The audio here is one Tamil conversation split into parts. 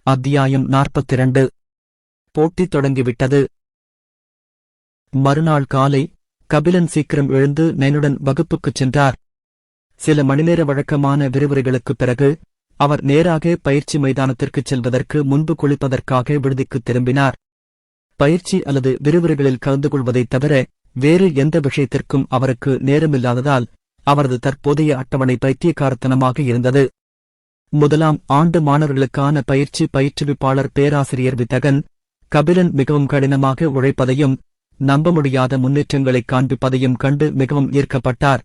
அத்தியாயம் 42. போட்டி தொடங்கிவிட்டது. மறுநாள் காலை கபிலன் சீக்கிரம் எழுந்து நைனுடன் வகுப்புக்குச் சென்றார். சில மணிநேர வழக்கமான விரிவுரைகளுக்குப் பிறகு அவர் நேராக பயிற்சி மைதானத்திற்குச் செல்வதற்கு முன்பு குளிப்பதற்காக விடுதிக்குத் திரும்பினார். பயிற்சி அல்லது விரிவுரைகளில் கலந்து கொள்வதைத் தவிர வேறு எந்த விஷயத்திற்கும் அவருக்கு நேரமில்லாததால் அவரது தற்போதைய அட்டவணை பைத்தியக்காரத்தனமாக இருந்தது. முதலாம் ஆண்டு மாணவர்களுக்கான பயிற்சி பயிற்றுவிப்பாளர் பேராசிரியர் வித்தகன் கபிலன் மிகவும் கடினமாக உழைப்பதையும் நம்ப முடியாத முன்னேற்றங்களைக் காண்பிப்பதையும் கண்டு மிகவும் ஈர்க்கப்பட்டார்.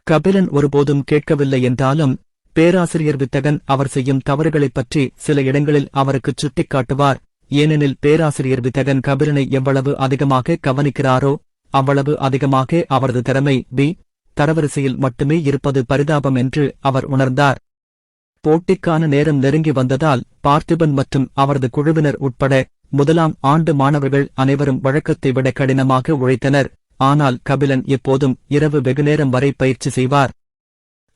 கபிலன் ஒருபோதும் கேட்கவில்லை என்றாலும் பேராசிரியர் வித்தகன் அவர் செய்யும் தவறுகளைப் பற்றி சில இடங்களில் அவருக்குச் சுட்டிக்காட்டுவார். ஏனெனில் பேராசிரியர் வித்தகன் கபிலனை எவ்வளவு அதிகமாக கவனிக்கிறாரோ அவ்வளவு அதிகமாக அவரது திறமை தரவரிசையில் மட்டுமே இருப்பது பரிதாபம் என்று அவர் உணர்ந்தார். போட்டிக்கான நேரம் நெருங்கி வந்ததால் பார்த்திபன் மற்றும் அவரது குழுவினர் உட்பட முதலாம் ஆண்டு மாணவர்கள் அனைவரும் வழக்கத்தை விட கடினமாக உழைத்தனர். ஆனால் கபிலன் எப்போதும் இரவு வெகுநேரம் வரை பயிற்சி செய்வார்.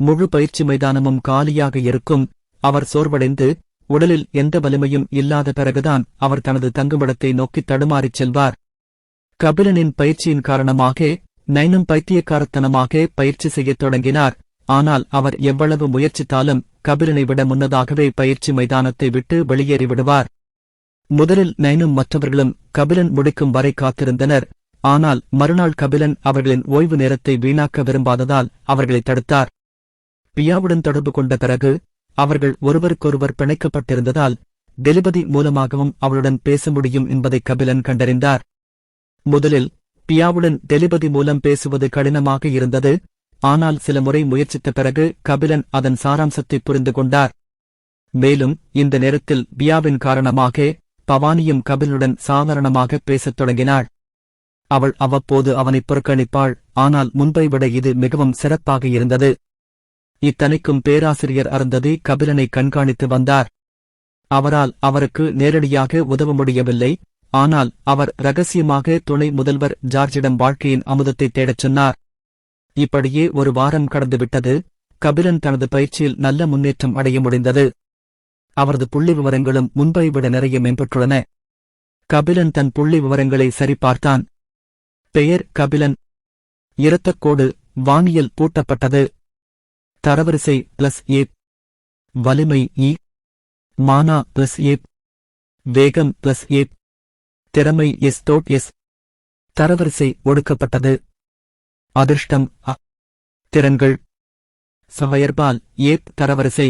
முழு பயிற்சி மைதானமும் காலியாக இருக்கும். அவர் சோர்வடைந்து உடலில் எந்த வலிமையும் இல்லாத பிறகுதான் அவர் தனது தங்குமிடத்தை நோக்கி தடுமாறிச் செல்வார். கபிலனின் பயிற்சியின் காரணமாக நைனும் பைத்தியக்காரத்தனமாக பயிற்சி செய்யத் தொடங்கினார். ஆனால் அவர் எவ்வளவு முயற்சித்தாலும் கபிலனை விட முன்னதாகவே பயிற்சி மைதானத்தை விட்டு வெளியேறிவிடுவார். முதலில் நைனும் மற்றவர்களும் கபிலன் முடிக்கும் வரை காத்திருந்தனர். ஆனால் மறுநாள் கபிலன் அவர்களின் ஓய்வு நேரத்தை வீணாக்க விரும்பாததால் அவர்களை தடுத்தார். பியாவுடன் தொடர்பு கொண்ட பிறகு அவர்கள் ஒருவருக்கொருவர் பிணைக்கப்பட்டிருந்ததால் டெலிபதி மூலமாகவும் அவளுடன் பேச முடியும் என்பதை கபிலன் கண்டறிந்தார். முதலில் பியாவுடன் டெலிபதி மூலம் பேசுவது கடினமாக இருந்தது. ஆனால் சில முறை முயற்சித்த பிறகு கபிலன் அதன் சாராம்சத்தை புரிந்து கொண்டார். மேலும் இந்த நேரத்தில் பியாவின் காரணமாக பவானியும் கபிலனுடன் சாதாரணமாக பேசத் தொடங்கினாள். அவள் அவ்வப்போது அவனை புறக்கணிப்பாள். ஆனால் முன்பை விட இது மிகவும் சிறப்பாக இருந்தது. இத்தனைக்கும் பேராசிரியர் அருந்ததி கபிலனை கண்காணித்து வந்தார். அவரால் அவருக்கு நேரடியாக உதவ முடியவில்லை. ஆனால் அவர் இரகசியமாக துணை முதல்வர் ஜார்ஜிடம் வாழ்க்கையின் அமுதத்தை தேடச் சொன்னார். இப்படியே ஒரு வாரம் கடந்துவிட்டது. கபிலன் தனது பயிற்சியில் நல்ல முன்னேற்றம் அடைய முடிந்தது. அவரது புள்ளி விவரங்களும் முன்பை விட நிறைய மேம்பட்டுள்ளன. கபிலன் தன் புள்ளி விவரங்களை சரிபார்த்தான். பெயர் கபிலன். இரத்தக்கோடு வானியல் பூட்டப்பட்டது. தரவரிசை +A. வலிமை E. Mana +A. வேகம் +A. திறமை S. தரவரிசை ஒடுக்கப்பட்டது. அதிர்ஷ்டம் அ. திறன்கள் சவயர்பால் A. தரவரிசை.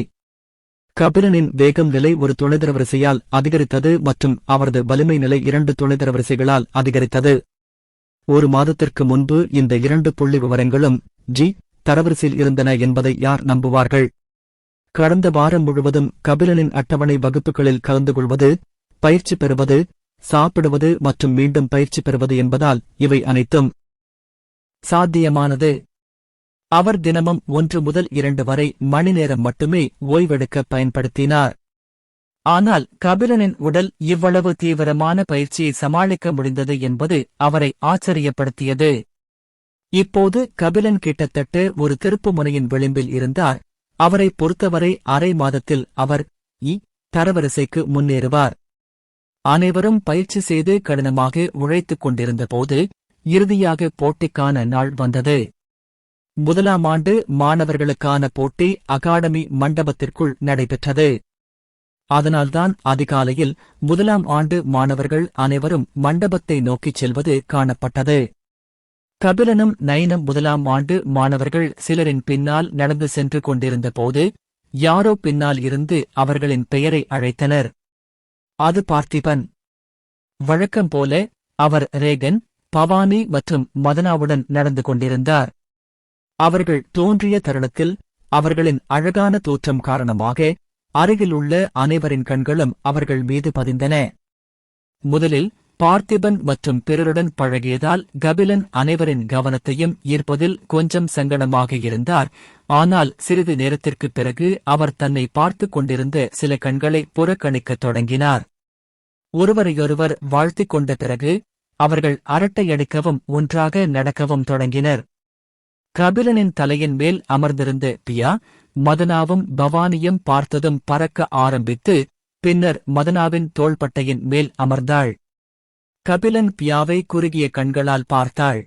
கபிலனின் வேகம் நிலை ஒரு துணைதரவரிசையால் அதிகரித்தது மற்றும் அவரது வலிமை நிலை 2 துணைதரவரிசைகளால் அதிகரித்தது. ஒரு மாதத்திற்கு முன்பு இந்த 2 புள்ளி விவரங்களும் G. தரவரிசையில் இருந்தன என்பதை யார் நம்புவார்கள்? கடந்த வாரம் முழுவதும் கபிலனின் அட்டவணை வகுப்புகளில் கலந்து கொள்வது, பயிற்சி பெறுவது, சாப்பிடுவது மற்றும் மீண்டும் பயிற்சி பெறுவது என்பதால் இவை அனைத்தும் சாத்தியமானது. அவர் தினமும் 1 முதல் 2 வரை மணி நேரம் மட்டுமே ஓய்வெடுக்க பயன்படுத்தினார். ஆனால் கபிலனின் உடல் இவ்வளவு தீவிரமான பயிற்சியை சமாளிக்க முடிந்தது என்பது அவரை ஆச்சரியப்படுத்தியது. இப்போது கபிலன் கிட்டத்தட்ட ஒரு திருப்புமுனையின் விளிம்பில் இருந்தார். அவரை பொறுத்தவரை அரை மாதத்தில் அவர் தரவரிசைக்கு முன்னேறுவார். அனைவரும் பயிற்சி செய்து கடினமாக உழைத்துக் கொண்டிருந்த போது இறுதியாக போட்டிக்கான நாள் வந்தது. முதலாம் ஆண்டு மாணவர்களுக்கான போட்டி அகாடமி மண்டபத்திற்குள் நடைபெற்றது. அதனால்தான் அதிகாலையில் முதலாம் ஆண்டு மாணவர்கள் அனைவரும் மண்டபத்தை நோக்கிச் செல்வது காணப்பட்டது. கபிலனும் நைனும் முதலாம் ஆண்டு மாணவர்கள் சிலரின் பின்னால் நடந்து சென்று கொண்டிருந்த போது யாரோ பின்னால் இருந்து அவர்களின் பெயரை அழைத்தனர். அது பார்த்திபன். வழக்கம் போல அவர் ரேகன், பவானி மற்றும் மதனாவுடன் நடந்து கொண்டிருந்தார். அவர்கள் தோன்றிய தருணத்தில் அவர்களின் அழகான தோற்றம் காரணமாக அருகிலுள்ள அனைவரின் கண்களும் அவர்கள் மீது பதிந்தன. முதலில் பார்த்திபன் மற்றும் பிறருடன் பழகியதால் கபிலன் அனைவரின் கவனத்தையும் ஈர்ப்பதில் கொஞ்சம் சங்கடமாக இருந்தார். ஆனால் சிறிது நேரத்திற்குப் பிறகு அவர் தன்னை பார்த்துக் கொண்டிருந்த சில கண்களை புறக்கணிக்கத் தொடங்கினார். ஒருவரையொருவர் வாழ்த்திக் கொண்ட பிறகு அவர்கள் அரட்டையடிக்கவும் ஒன்றாக நடக்கவும் தொடங்கினர். கபிலனின் தலையின் மேல் அமர்ந்திருந்த பியா, மதனாவும் பவானியும் பார்த்ததும் பறக்க ஆரம்பித்து பின்னர் மதனாவின் தோள்பட்டையின் மேல் அமர்ந்தாள். கபிலன் பியாவை குறுகிய கண்களால் பார்த்தாள்.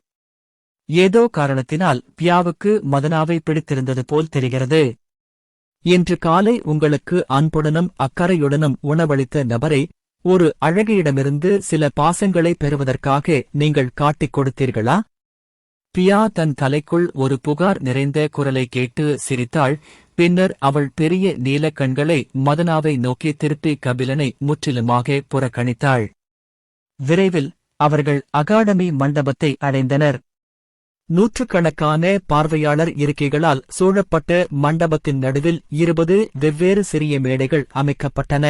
ஏதோ காரணத்தினால் பியாவுக்கு மதனாவை பிடித்திருந்தது போல் தெரிகிறது. இன்று காலை உங்களுக்கு அன்புடனும் அக்கறையுடனும் உணவளித்த நபரை ஒரு அழகியிடமிருந்து சில பாசங்களை பெறுவதற்காக நீங்கள் காட்டிக் கொடுத்தீர்களா? பியா தன் தலைக்குள் ஒரு புகார் நிறைந்த குரலை கேட்டு சிரித்தாள். பின்னர் அவள் பெரிய நீலக் கண்களை மதனாவை நோக்கி திருப்பி கபிலனை முற்றிலுமாக புறக்கணித்தாள். விரைவில் அவர்கள் அகாடமி மண்டபத்தை அடைந்தனர். நூற்றுக்கணக்கான பார்வையாளர் இருக்கைகளால் சூழப்பட்ட மண்டபத்தின் நடுவில் 20 வெவ்வேறு சிறிய மேடைகள் அமைக்கப்பட்டன.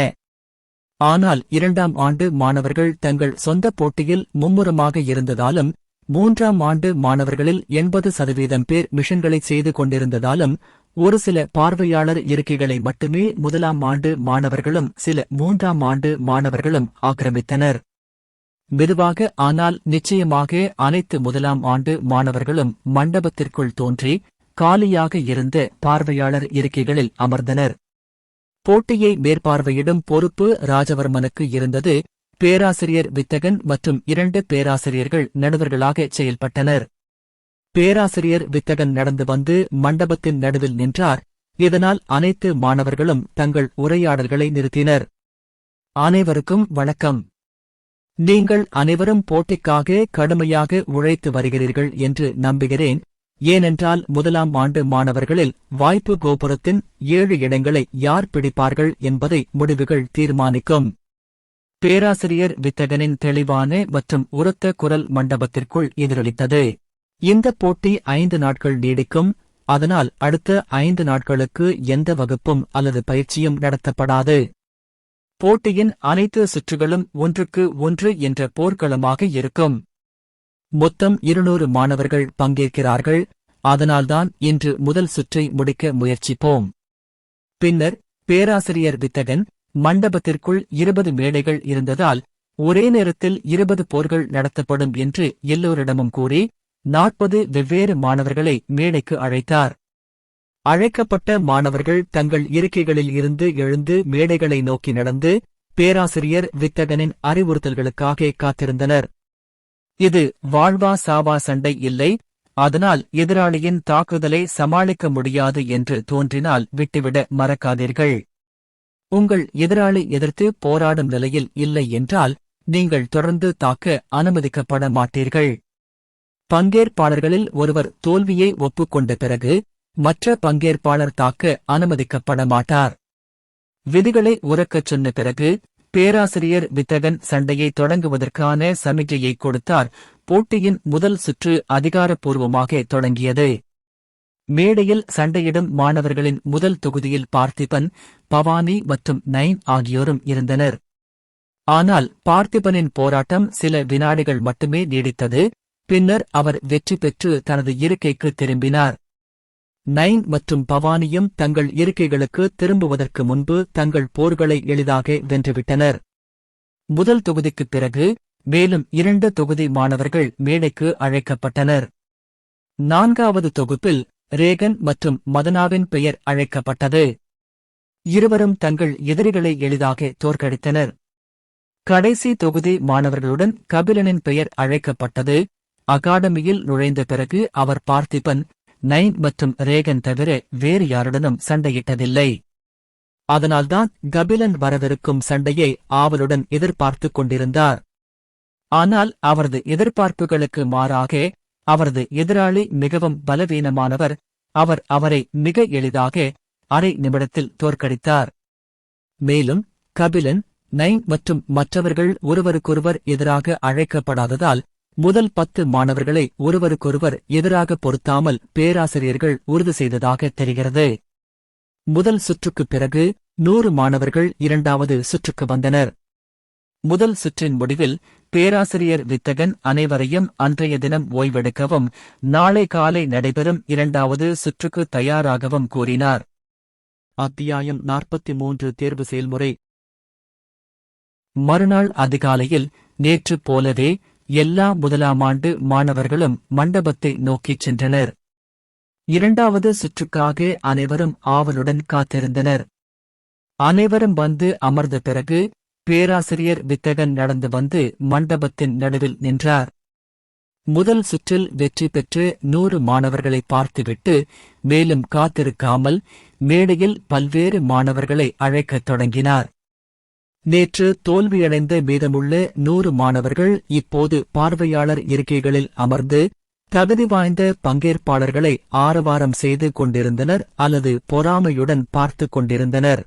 ஆனால் 2ஆம் ஆண்டு மாணவர்கள் தங்கள் சொந்த போட்டியில் மும்முரமாக இருந்ததாலும் 3ஆம் ஆண்டு மாணவர்களில் 80% பேர் மிஷன்களை செய்து கொண்டிருந்ததாலும் ஒரு சில பார்வையாளர் இருக்கைகளை மட்டுமே 1ஆம் ஆண்டு மாணவர்களும் சில 3ஆம் ஆண்டு மாணவர்களும் ஆக்கிரமித்தனர். மெதுவாக ஆனால் நிச்சயமாக அனைத்து 1ஆம் ஆண்டு மாணவர்களும் மண்டபத்திற்குள் தோன்றி காலியாக இருந்த பார்வையாளர் இருக்கைகளில் அமர்ந்தனர். போட்டியை மேற்பார்வையிடும் பொறுப்பு ராஜவர்மனுக்கு இருந்தது. பேராசிரியர் வித்தகன் மற்றும் 2 பேராசிரியர்கள் நடுவர்களாக செயல்பட்டனர். பேராசிரியர் வித்தகன் நடந்து வந்து மண்டபத்தின் நடுவில் நின்றார். இதனால் அனைத்து மாணவர்களும் தங்கள் உரையாடல்களை நிறுத்தினர். அனைவருக்கும் வணக்கம். நீங்கள் அனைவரும் போட்டிக்காக கடுமையாக உழைத்து வருகிறீர்கள் என்று நம்புகிறேன். ஏனென்றால் 1ஆம் ஆண்டு மாணவர்களில் வாய்ப்பு கோபுரத்தின் 7 இடங்களை யார் பிடிப்பார்கள் என்பதை முடிவுகள் தீர்மானிக்கும். பேராசிரியர் வித்தகனின் தெளிவான மற்றும் உரத்த குரல் மண்டபத்திற்குள் எதிரொலித்தது. இந்த போட்டி 5 நாட்கள் நீடிக்கும். அதனால் அடுத்த 5 நாட்களுக்கு எந்த வகுப்பும் அல்லது பயிற்சியும் நடத்தப்படாது. போட்டியின் அனைத்து சுற்றுகளும் 1க்கு 1 என்ற போர்க்களமாக இருக்கும். மொத்தம் 200 மாணவர்கள் பங்கேற்கிறார்கள். அதனால்தான் இன்று முதல் சுற்றை முடிக்க முயற்சிப்போம். பின்னர் பேராசிரியர் வித்தகன் மண்டபத்திற்குள் 20 மேடைகள் இருந்ததால் ஒரே நேரத்தில் 20 போர்கள் நடத்தப்படும் என்று எல்லோரிடமும் கூறி 40 வெவ்வேறு மாணவர்களை மேடைக்கு அழைத்தார். அழைக்கப்பட்ட மாணவர்கள் தங்கள் இருக்கைகளில் இருந்து எழுந்து மேடைகளை நோக்கி நடந்து பேராசிரியர் வித்தகனின் அறிவுறுத்தல்களுக்காக காத்திருந்தனர். இது வாழ்வா சாவா சண்டை இல்லை. அதனால் எதிராளியின் தாக்குதலை சமாளிக்க முடியாது என்று தோன்றினால் விட்டுவிட மறக்காதீர்கள். உங்கள் எதிராளி எதிர்த்து போராடும் நிலையில் இல்லை என்றால் நீங்கள் தொடர்ந்து தாக்க அனுமதிக்கப்பட மாட்டீர்கள். பங்கேற்பாளர்களில் ஒருவர் தோல்வியை ஒப்புக்கொண்ட பிறகு மற்ற பங்கேற்பாளர் தாக்க அனுமதிக்கப்பட மாட்டார். விதிகளை உரக்கச் சொன்ன பிறகு பேராசிரியர் வித்தகன் சண்டையை தொடங்குவதற்கான சமிக்ஞையை கொடுத்தார். போட்டியின் முதல் சுற்று அதிகாரப்பூர்வமாக தொடங்கியது. மேடையில் சண்டையிடும் மாணவர்களின் முதல் தொகுதியில் பார்த்திபன், பவானி மற்றும் நைன் ஆகியோரும் இருந்தனர். ஆனால் பார்த்திபனின் போராட்டம் சில வினாடிகள் மட்டுமே நீடித்தது. பின்னர் அவர் வெற்றி பெற்று தனது இருக்கைக்கு திரும்பினார். நைன் மற்றும் பவானியும் தங்கள் இருக்கைகளுக்கு திரும்புவதற்கு முன்பு தங்கள் போர்களை எளிதாக வென்றுவிட்டனர். முதல் தொகுதிக்குப் பிறகு மேலும் 2 தொகுதி மாணவர்கள் மேடைக்கு அழைக்கப்பட்டனர். 4வது தொகுப்பில் ரேகன் மற்றும் மதனாவின் பெயர் அழைக்கப்பட்டது. இருவரும் தங்கள் எதிரிகளை எளிதாக தோற்கடித்தனர். கடைசி தொகுதி மாணவர்களுடன் கபிலனின் பெயர் அழைக்கப்பட்டது. அகாடமியில் நுழைந்த பிறகு அவர் பார்த்திபன், நைன் மற்றும் ரேகன் தவிர வேறு யாருடனும் சண்டையிட்டதில்லை. அதனால்தான் கபிலன் வரவிருக்கும் சண்டையை ஆவலுடன் எதிர்பார்த்துக் கொண்டிருந்தார். ஆனால் அவரது எதிர்பார்ப்புகளுக்கு மாறாக அவரது எதிராளி மிகவும் பலவீனமானவர். அவர் அவரை மிக எளிதாக அரை நிமிடத்தில் தோற்கடித்தார். மேலும் கபிலன், நைன் மற்றும் மற்றவர்கள் ஒருவருக்கொருவர் எதிராக அழைக்கப்படாததால் முதல் 10 மாணவர்களை ஒருவருக்கொருவர் எதிராக பொருத்தாமல் பேராசிரியர்கள் உறுதி செய்ததாக தெரிகிறது. முதல் சுற்றுக்குப் பிறகு 100 மாணவர்கள் 2வது சுற்றுக்கு வந்தனர். முதல் சுற்றின் முடிவில் பேராசிரியர் வித்தகன் அனைவரையும் அன்றைய தினம் ஓய்வெடுக்கவும் நாளை காலை நடைபெறும் 2வது சுற்றுக்கு தயாராகவும் கூறினார். அத்தியாயம் 43 தேர்வு செயல்முறை. மறுநாள் அதிகாலையில் நேற்று போலவே எல்லா 1ஆம் ஆண்டு மாணவர்களும் மண்டபத்தை நோக்கிச் சென்றனர். 2வது சுற்றுக்காக அனைவரும் ஆவலுடன் காத்திருந்தனர். அனைவரும் வந்து அமர்ந்த பிறகு பேராசிரியர் வித்தகன் நடந்து வந்து மண்டபத்தின் நடுவில் நின்றார். முதல் சுற்றில் வெற்றி பெற்று 100 மாணவர்களை பார்த்துவிட்டு மேலும் காத்திருக்காமல் மேடையில் பல்வேறு மாணவர்களை அழைக்கத் தொடங்கினார். நேற்று தோல்வியடைந்த மீதமுள்ள 100 மாணவர்கள் இப்போது பார்வையாளர் இருக்கைகளில் அமர்ந்து தகுதி வாய்ந்த பங்கேற்பாளர்களை ஆரவாரம் செய்து கொண்டிருந்தனர் அல்லது பொறாமையுடன் பார்த்துக் கொண்டிருந்தனர்.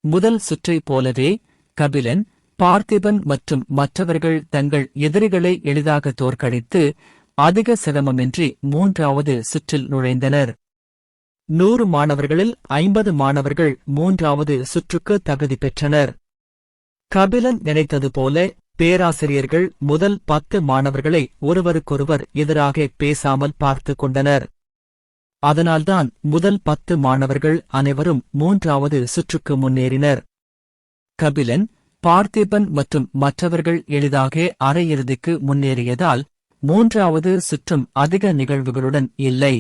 முதல் சுற்றைப் போலவே கபிலன், பார்த்திபன் மற்றும் மற்றவர்கள் தங்கள் எதிரிகளை எளிதாக தோற்கடித்து அதிக சிரமமின்றி 3வது சுற்றில் நுழைந்தனர். 100 மாணவர்களில் 50 மாணவர்கள் 3வது சுற்றுக்கு தகுதி பெற்றனர். கபிலன் நினைத்தது போல பேராசிரியர்கள் முதல் 10 மாணவர்களை ஒருவருக்கொருவர் எதிராக பேசாமல் பார்த்து கொண்டனர். அதனால்தான் முதல் 10 மாணவர்கள் அனைவரும் 3வது சுற்றுக்கு முன்னேறினர். கபிலன், பார்த்திபன் மற்றும் மற்றவர்கள் எளிதாக அரையிறுதிக்கு முன்னேறியதால் 3வது சுற்றும் அதிக நிகழ்வுகளுடன் இல்லை.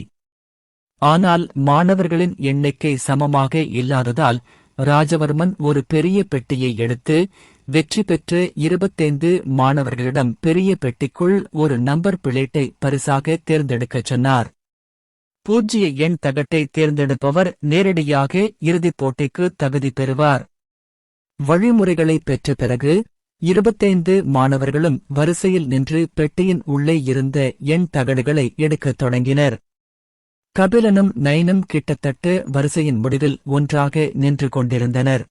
ஆனால் மாணவர்களின் எண்ணிக்கை சமமாக இல்லாததால் ராஜவர்மன் ஒரு பெரிய பெட்டியை எடுத்து வெற்றி பெற்ற 25 மாணவர்களிடம் பெரிய பெட்டிக்குள் ஒரு நம்பர் பிளேட்டை பரிசாக தேர்ந்தெடுக்கச் சொன்னார். 0 எண் தகட்டை தேர்ந்தெடுப்பவர் நேரடியாக இறுதிப் போட்டிக்கு தகுதி பெறுவார். வழிமுறைகளை பெற்ற பிறகு 25 மாணவர்களும் வரிசையில் நின்று பெட்டியின் உள்ளே இருந்த எண் தகடுகளை எடுக்கத் தொடங்கினர். கபிலனும் நயனும் கிட்டத்தட்ட வரிசையின் முடிவில் ஒன்றாக நின்று கொண்டிருந்தனர்.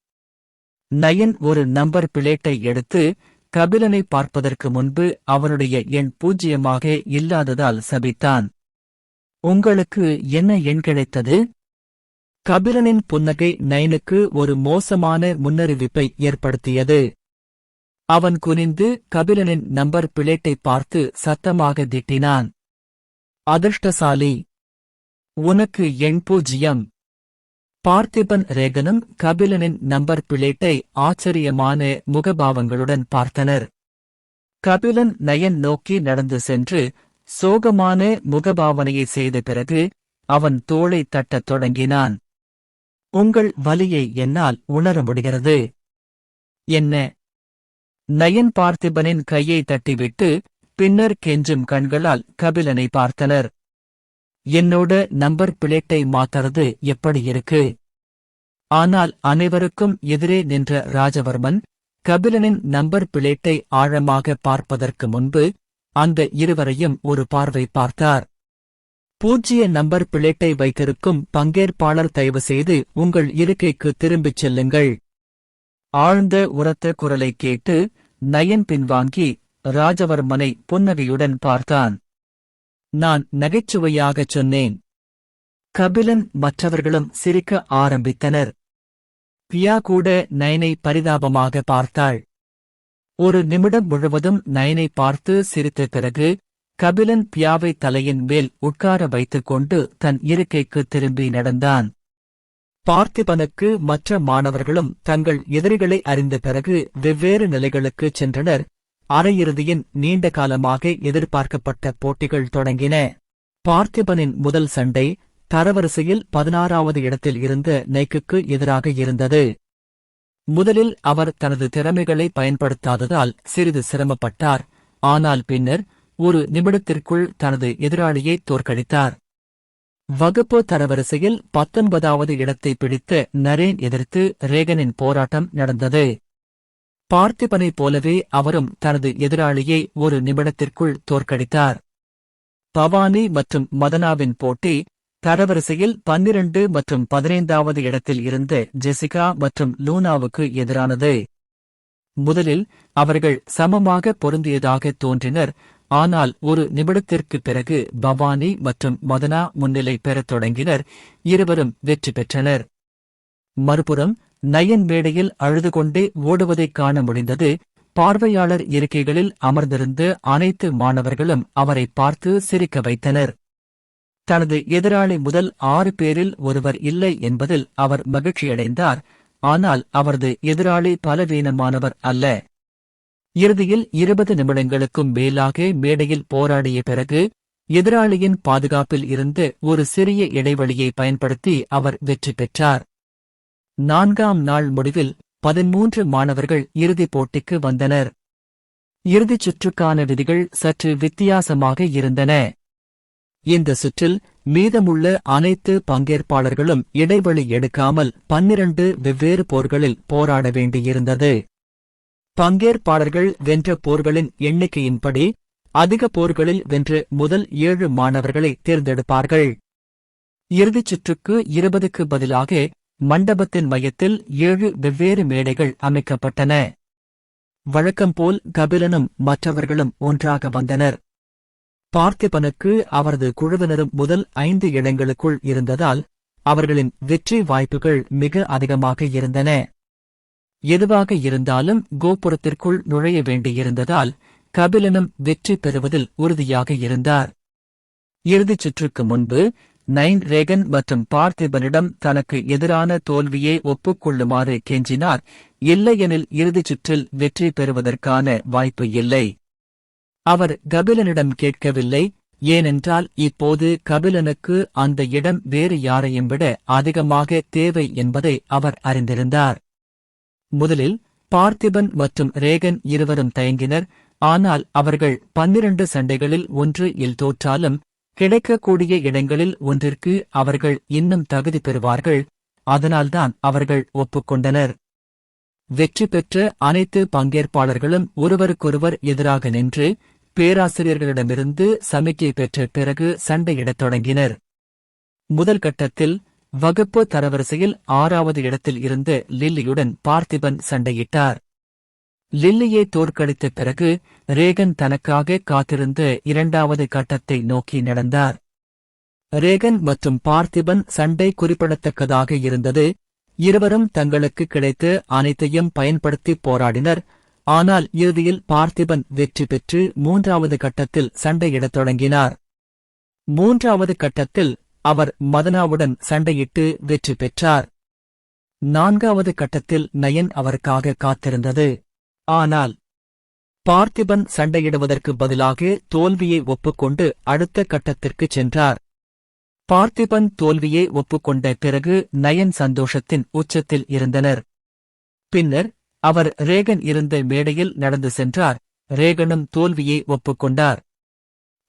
நயன் ஒரு நம்பர் பிளேட்டை எடுத்து கபிலனை பார்ப்பதற்கு முன்பு அவனுடைய எண் 0 இல்லாததால் சபித்தான். உங்களுக்கு என்ன எண் கிடைத்தது? கபிலனின் புன்னகை நயனுக்கு ஒரு மோசமான முன்னறிவிப்பை ஏற்படுத்தியது. அவன் குனிந்து கபிலனின் நம்பர் பிளேட்டை பார்த்து சத்தமாக திட்டினான். அதிர்ஷ்டசாலி, உனக்கு எண் 0. பார்த்திபன் ரேகனும் கபிலனின் நம்பர் பிளேட்டை ஆச்சரியமான முகபாவங்களுடன் பார்த்தனர். கபிலன் நயன் நோக்கி நடந்து சென்று சோகமான முகபாவனையை செய்த பிறகு அவன் தோளை தட்டத் தொடங்கினான். உங்கள் வலியை என்னால் உணர முடிகிறது. என்ன? நயன் பார்த்திபனின் கையை தட்டிவிட்டு பின்னர் கெஞ்சும் கண்களால் கபிலனை பார்த்தனர். என்னோட நம்பர் பிளேட்டை மாத்தறது எப்படி இருக்கு? ஆனால் அனைவருக்கும் எதிரே நின்ற ராஜவர்மன் கபிலனின் நம்பர் பிளேட்டை ஆழமாக பார்ப்பதற்கு முன்பு அந்த இருவரையும் ஒரு பார்வை பார்த்தார். 0 நம்பர் பிளேட்டை வைத்திருக்கும் பங்கேற்பாளர் தயவு செய்து உங்கள் இருக்கைக்கு திரும்பிச் செல்லுங்கள். ஆழ்ந்த உரத்த குரலை கேட்டு நயன் பின்வாங்கி ராஜவர்மனை புன்னகையுடன் பார்த்தான். நான் நகைச்சுவையாகச் சொன்னேன். கபிலன் மற்றவர்களும் சிரிக்க ஆரம்பித்தனர். பியா கூட நயனை பரிதாபமாக பார்த்தாள். ஒரு நிமிடம் முழுவதும் நயனை பார்த்து சிரித்த பிறகு கபிலன் பியாவை தலையின் மேல் உட்கார வைத்துக் கொண்டு தன் இருக்கைக்கு திரும்பி நடந்தான். பார்த்திபனுக்கு மற்ற மாணவர்களும் தங்கள் எதிரிகளை அறிந்த பிறகு வெவ்வேறு நிலைகளுக்குச் சென்றனர். அரையிறுதியின் நீண்ட காலமாக எதிர்பார்க்கப்பட்ட போட்டிகள் தொடங்கின. பார்த்திபனின் முதல் சண்டை தரவரிசையில் 16வது இடத்தில் இருந்த நைக்குக்கு எதிராக இருந்தது. முதலில் அவர் தனது திறமைகளை பயன்படுத்தாததால் சிறிது சிரமப்பட்டார். ஆனால் பின்னர் ஒரு நிமிடத்திற்குள் தனது எதிராளியை தோற்கடித்தார். வகுப்பு தரவரிசையில் 19வது இடத்தை பிடித்த நரேன் எதிர்த்து ரேகனின் போராட்டம் நடந்தது. பார்த்திபனைப் போலவே அவரும் தனது எதிராளியை ஒரு நிமிடத்திற்குள் தோற்கடித்தார். பவானி மற்றும் மதனாவின் போட்டி தரவரிசையில் 12 மற்றும் 15வது இடத்தில் இருந்த ஜெசிகா மற்றும் லூனாவுக்கு எதிரானது. முதலில் அவர்கள் சமமாக பொருந்தியதாக தோன்றினர். ஆனால் ஒரு நிமிடத்திற்குப் பிறகு பவானி மற்றும் மதனா முன்னிலை பெறத் தொடங்கினர். இருவரும் வெற்றி பெற்றனர். மறுபுறம் நயன் மேடையில் அழுது கொண்டே ஓடுவதைக் காண முடிந்தது. பார்வையாளர் இருக்கைகளில் அமர்ந்திருந்த அனைத்து மாணவர்களும் அவரை பார்த்து சிரிக்க வைத்தனர். தனது எதிராளி முதல் 6 பேரில் ஒருவர் இல்லை என்பதில் அவர் மகிழ்ச்சியடைந்தார். ஆனால் அவரது எதிராளி பலவீனமானவர் அல்ல. இறுதியில் 20 நிமிடங்களுக்கும் மேலாக மேடையில் போராடிய பிறகு எதிராளியின் பாதுகாப்பில் இருந்து ஒரு சிறிய இடைவெளியை பயன்படுத்தி அவர் வெற்றி பெற்றார். 4ஆம் நாள் முடிவில் 13 மாணவர்கள் இறுதிப் போட்டிக்கு வந்தனர். இறுதிச் சுற்றுக்கான விதிகள் சற்று வித்தியாசமாக இருந்தன. இந்த சுற்றில் மீதமுள்ள அனைத்து பங்கேற்பாளர்களும் இடைவெளி எடுக்காமல் 12 வெவ்வேறு போர்களில் போராட வேண்டியிருந்தது. பங்கேற்பாளர்கள் வென்ற போர்களின் எண்ணிக்கையின்படி அதிக போர்களில் வென்று முதல் 7 மாணவர்களை தேர்ந்தெடுப்பார்கள். இறுதிச் சுற்றுக்கு 20க்கு பதிலாக மண்டபத்தின் மையத்தில் 7 வெவ்வேறு மேடைகள் அமைக்கப்பட்டன. வழக்கம்போல் கபிலனும் மற்றவர்களும் ஒன்றாக வந்தனர். பார்த்திபனுக்கு அவரது குழுவினரும் முதல் 5 இடங்களுக்குள் இருந்ததால் அவர்களின் வெற்றி வாய்ப்புகள் மிக அதிகமாக இருந்தன. எதுவாக இருந்தாலும் கோபுரத்திற்குள் நுழைய வேண்டியிருந்ததால் கபிலனும் வெற்றி பெறுவதில் உறுதியாக இருந்தார். இறுதிச் சுற்றுக்கு முன்பு நைன் ரேகன் மற்றும் பார்த்திபனிடம் தனக்கு எதிரான தோல்வியை ஒப்புக்கொள்ளுமாறு கெஞ்சினார். இல்லையெனில் இறுதிச் சுற்றில் வெற்றி பெறுவதற்கான வாய்ப்பு இல்லை. அவர் கபிலனிடம் கேட்கவில்லை, ஏனென்றால் இப்போது கபிலனுக்கு அந்த இடம் வேறு யாரையும் விட அதிகமாக தேவை என்பதை அவர் அறிந்திருந்தார். முதலில் பார்த்திபன் மற்றும் ரேகன் இருவரும் தயங்கினர். ஆனால் அவர்கள் 12 சண்டைகளில் 1இல் தோற்றாலும் கிடைக்கக்கூடிய இடங்களில் ஒன்றிற்கு அவர்கள் இன்னும் தகுதி பெறுவார்கள். அதனால்தான் அவர்கள் ஒப்புக்கொண்டனர். வெற்றி பெற்ற அனைத்து பங்கேற்பாளர்களும் ஒருவருக்கொருவர் எதிராக நின்று பேராசிரியர்களிடமிருந்து சமிக்கை பெற்ற பிறகு சண்டையிடத் தொடங்கினர். முதல் கட்டத்தில் வகுப்பு தரவரிசையில் 6வது இடத்தில் இருந்த லில்லியுடன் பார்த்திபன் சண்டையிட்டார். லில்லியை தோற்கடித்த பிறகு ரேகன் தனக்காக காத்திருந்த 2வது கட்டத்தை நோக்கி நடந்தார். ரேகன் மற்றும் பார்த்திபன் சண்டை குறிப்பிடத்தக்கதாக இருந்தது. இருவரும் தங்களுக்கு கிடைத்த அனைத்தையும் பயன்படுத்தி போராடினர். ஆனால் இறுதியில் பார்த்திபன் வெற்றி பெற்று 3வது கட்டத்தில் சண்டையிடத் தொடங்கினார். 3வது கட்டத்தில் அவர் மதனாவுடன் சண்டையிட்டு வெற்றி பெற்றார். 4வது கட்டத்தில் நயன் அவருக்காக காத்திருந்தது. ஆனால் பார்த்திபன் சண்டையிடுவதற்கு பதிலாக தோல்வியை ஒப்புக்கொண்டு அடுத்த கட்டத்திற்குச் சென்றார். பார்த்திபன் தோல்வியை ஒப்புக்கொண்ட பிறகு நயன் சந்தோஷத்தின் உச்சத்தில் இருந்தனர். பின்னர் அவர் ரேகன் இருந்த மேடையில் நடந்து சென்றார். ரேகனும் தோல்வியை ஒப்புக்கொண்டார்.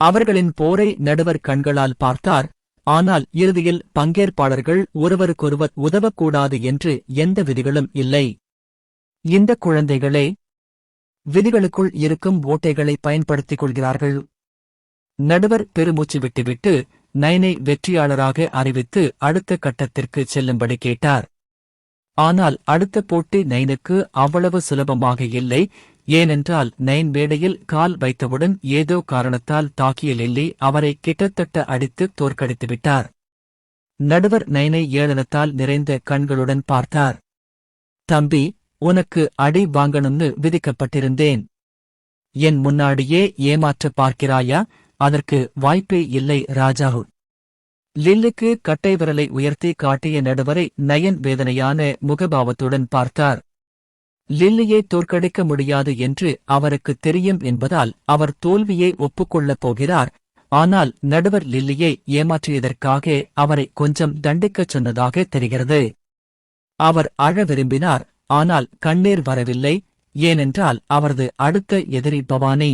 அவர்களின் போரை நடுவர் கண்களால் பார்த்தார். ஆனால் இறுதியில் பங்கேற்பாளர்கள் ஒருவருக்கொருவர் உதவக்கூடாது என்று எந்த விதிகளும் இல்லை. இந்த குழந்தைகளே விதிகளுக்குள் இருக்கும் ஓட்டைகளை பயன்படுத்திக் கொள்கிறார்கள். நடுவர் பெருமூச்சு விட்டுவிட்டு நயனை வெற்றியாளராக அறிவித்து அடுத்த கட்டத்திற்கு செல்லும்படி கேட்டார். ஆனால் அடுத்த போட்டி நயனுக்கு அவ்வளவு சுலபமாக இல்லை. ஏனென்றால் நயன் மேடையில் கால் வைத்தவுடன் ஏதோ காரணத்தால் தாக்கிய லில்லி அவரை கிட்டத்தட்ட அடித்து தோற்கடித்துவிட்டார். நடுவர் நயனை ஏளனத்தால் நிறைந்த கண்களுடன் பார்த்தார். தம்பி, உனக்கு அடி வாங்கணும்னு விதிக்கப்பட்டிருந்தேன். என் முன்னாடியே ஏமாற்ற பார்க்கிறாயா? அதற்கு வாய்ப்பே இல்லை ராஜாஹு. லில்லிக்கு கட்டை விரலை உயர்த்தி காட்டிய நடுவரை நயன் வேதனையான முகபாவத்துடன் பார்த்தார். லில்லியை தோற்கடிக்க முடியாது என்று அவருக்கு தெரியும் என்பதால் அவர் தோல்வியை ஒப்புக்கொள்ளப் போகிறார். ஆனால் நடுவர் லில்லியை ஏமாற்றியதற்காக அவரை கொஞ்சம் தண்டிக்கச் சொன்னதாக தெரிகிறது. அவர் அழ விரும்பினார். ஆனால் கண்ணீர் வரவில்லை. ஏனென்றால் அவரது அடுத்த எதிரி பவானி.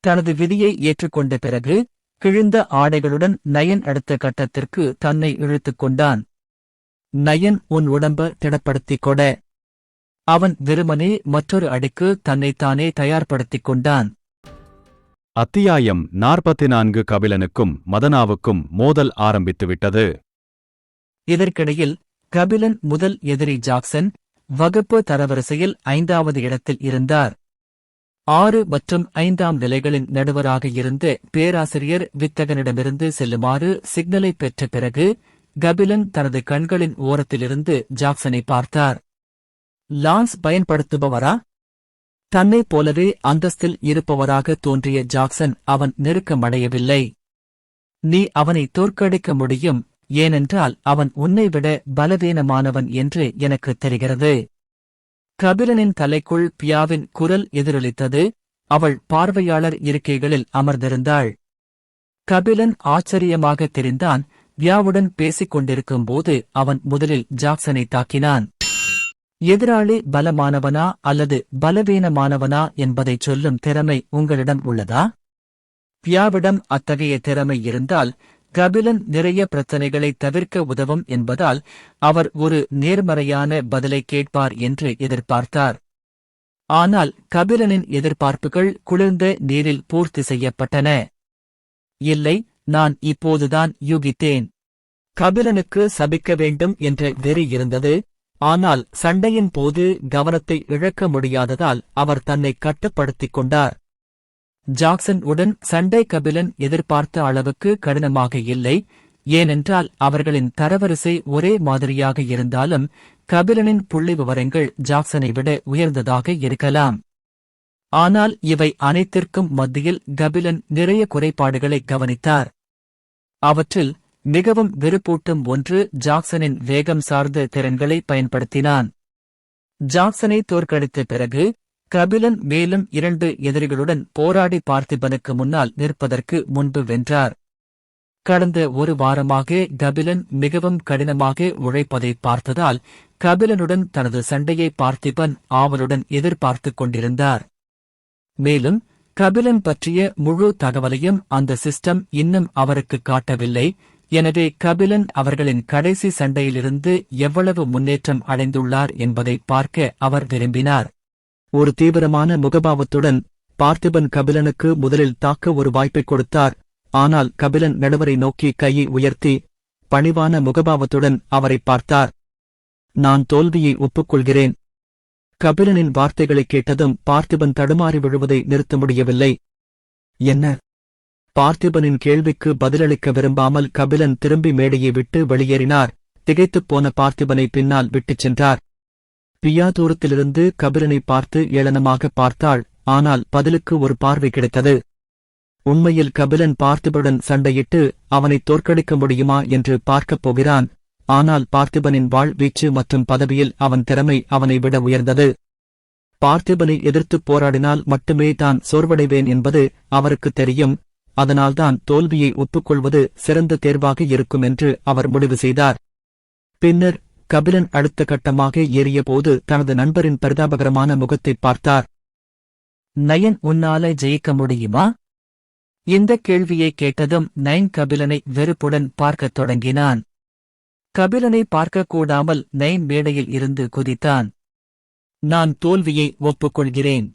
தனது விதியை ஏற்றுக்கொண்ட பிறகு கிழிந்த ஆடைகளுடன் நயன் அடுத்த கட்டத்திற்கு தன்னை இழுத்துக் கொண்டான். நயன், உன் உடம்ப திடப்படுத்திக் கொட. அவன் வெறுமனே மற்றொரு அடிக்கு தன்னைத்தானே தயார்படுத்திக் கொண்டான். அத்தியாயம் 44. கபிலனுக்கும் மதனாவுக்கும் மோதல் ஆரம்பித்துவிட்டது. இதற்கிடையில் கபிலன் முதல் எதிரி ஜாக்சன் வகுப்பு தரவரிசையில் 5வது இடத்தில் இருந்தார். 6 மற்றும் 5ஆம் நிலைகளின் நடுவராக இருந்த பேராசிரியர் வித்தகனிடமிருந்து செல்லுமாறு சிக்னலை பெற்ற பிறகு கபிலன் தனது கண்களின் ஓரத்திலிருந்து ஜாக்சனை பார்த்தார். லான்ஸ் பயன்படுத்துபவரா? தன்னைப் போலவே அந்தஸ்தில் இருப்பவராக தோன்றிய ஜாக்சன் அவன் நெருக்கமடையவில்லை. நீ அவனை தோற்கடிக்க முடியும், ஏனென்றால் அவன் உன்னைவிட பலவீனமானவன் என்று எனக்கு தெரிகிறது. கபிலனின் தலைக்குள் பியாவின் குரல் எதிரொலித்தது. அவள் பார்வையாளர் இருக்கைகளில் அமர்ந்திருந்தாள். கபிலன் ஆச்சரியமாக தெரிந்தான். வியாவுடன் பேசிக் கொண்டிருக்கும்போது அவன் முதலில் ஜாக்சனை தாக்கினான். எதிராளி பலமானவனா அல்லது பலவீனமானவனா என்பதைச் சொல்லும் திறமை உங்களிடம் உள்ளதா? வியாவிடம் அத்தகைய திறமை இருந்தால் கபிலன் நிறைய பிரச்சனைகளை தவிர்க்க உதவும் என்பதால் அவர் ஒரு நேர்மறையான பதிலை கேட்பார் என்று எதிர்பார்த்தார். ஆனால் கபிலனின் எதிர்பார்ப்புகள் குளிர்ந்த நீரில் பூர்த்தி செய்யப்பட்டன. இல்லை, நான் இப்போதுதான் யூகித்தேன். கபிலனுக்கு சபிக்க வேண்டும் என்ற வெறி இருந்தது. ஆனால் சண்டையின் போது கவனத்தை இழக்க முடியாததால் அவர் தன்னை கட்டுப்படுத்திக் கொண்டார். ஜாக்சன் உடன் சண்டை கபிலன் எதிர்பார்த்த அளவுக்கு கடினமாக இல்லை. ஏனென்றால் அவர்களின் தரவரிசை ஒரே மாதிரியாக இருந்தாலும் கபிலனின் புள்ளிவிவரங்கள் ஜாக்சனை விட உயர்ந்ததாக இருக்கலாம். ஆனால் இவை அனைத்திற்கும் மத்தியில் கபிலன் நிறைய குறைபாடுகளை கவனித்தார். அவற்றில் மிகவும் வெறுப்பூட்டும் ஒன்று ஜாக்சனின் வேகம் சார்ந்த திறன்களை பயன்படுத்தினான். ஜாக்சனை தோற்கடித்த பிறகு கபிலன் மேலும் 2 எதிரிகளுடன் போராடி பார்த்திபனுக்கு முன்னால் நிற்பதற்கு முன்பு வென்றார். கடந்த ஒரு வாரமாக கபிலன் மிகவும் கடினமாக உழைப்பதை பார்த்ததால் கபிலனுடன் தனது சண்டையை பார்த்திபன் ஆவலுடன் எதிர்பார்த்துக் கொண்டிருந்தார். மேலும் கபிலன் பற்றிய முழு தகவலையும் அந்த சிஸ்டம் இன்னும் அவருக்கு காட்டவில்லை. எனவே கபிலன் அவர்களின் கடைசி சண்டையிலிருந்து எவ்வளவு முன்னேற்றம் அடைந்துள்ளார் என்பதை பார்க்க அவர் விரும்பினார். ஒரு தீவிரமான முகபாவத்துடன் பார்த்திபன் கபிலனுக்கு முதலில் தாக்க ஒரு வாய்ப்பை கொடுத்தார். ஆனால் கபிலன் நடுவரை நோக்கி கையை உயர்த்தி பணிவான முகபாவத்துடன் அவரை பார்த்தார். நான் தோல்வியை ஒப்புக்கொள்கிறேன். கபிலனின் வார்த்தைகளை கேட்டதும் பார்த்திபன் தடுமாறி விழுவதை நிறுத்த முடியவில்லை. என்ன? பார்த்திபனின் கேள்விக்கு பதிலளிக்க விரும்பாமல் கபிலன் திரும்பி மேடையை விட்டு வெளியேறினார். திகைத்துப் போன பார்த்திபனை பின்னால் விட்டுச் சென்றார். பியா தூரத்திலிருந்து கபிலனை பார்த்து ஏளனமாக பார்த்தாள். ஆனால் பதிலுக்கு ஒரு பார்வை கிடைத்தது. உண்மையில் கபிலன் பார்த்திபனுடன் சண்டையிட்டு அவனை தோற்கடிக்க முடியுமா என்று பார்க்கப் போகிறான். ஆனால் பார்த்திபனின் வாழ் வீச்சு மற்றும் பதவியில் அவன் திறமை அவனை விட உயர்ந்தது. பார்த்திபனை எதிர்த்துப் போராடினால் மட்டுமே தான் சோர்வடைவேன் என்பது அவருக்கு தெரியும். அதனால்தான் தோல்வியை ஒப்புக்கொள்வது சிறந்த தேர்வாக இருக்கும் என்று அவர் முடிவு செய்தார். பின்னர் கபிலன் அடுத்த கட்டமாக ஏறியபோது தனது நண்பரின் பரிதாபகரமான முகத்தை பார்த்தார். நயன், உன்னால ஜெயிக்க முடியுமா? இந்த கேள்வியை கேட்டதும் நயன் கபிலனை வெறுப்புடன் பார்க்கத் தொடங்கினான். கபிலனை பார்க்கக்கூடாமல் நயன் மேடையில் இருந்து குதித்தான். நான் தோல்வியை ஒப்புக்கொள்கிறேன்.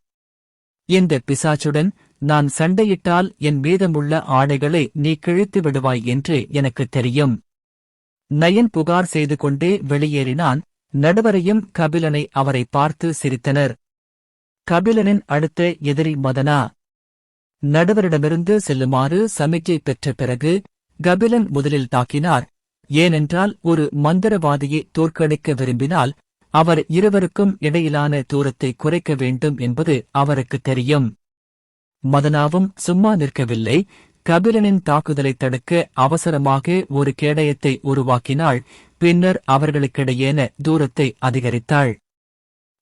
இந்த பிசாச்சுடன் நான் சண்டையிட்டால் என் மீதமுள்ள ஆடைகளை நீ கிழித்து விடுவாய் என்று எனக்கு தெரியும். நயன் புகார் செய்து கொண்டே வெளியேறினான். நடுவரையும் கபிலனை அவரை பார்த்து சிரித்தனர். கபிலனின் அடுத்த எதிரி மதனா. நடுவரிடமிருந்து செல்லுமாறு சமிக்ஞை பெற்ற பிறகு கபிலன் முதலில் தாக்கினார். ஏனென்றால் ஒரு மந்திரவாதியை தோற்கடிக்க விரும்பினால் அவர் இருவருக்கும் இடையிலான தூரத்தை குறைக்க வேண்டும் என்பது அவருக்கு தெரியும். மதனாவும் சும்மா நிற்கவில்லை. கபிலனின் தாக்குதலை தடுக்க அவசரமாக ஒரு கேடயத்தை உருவாக்கினாள். பின்னர் அவர்களுக்கிடையேன தூரத்தை அதிகரித்தாள்.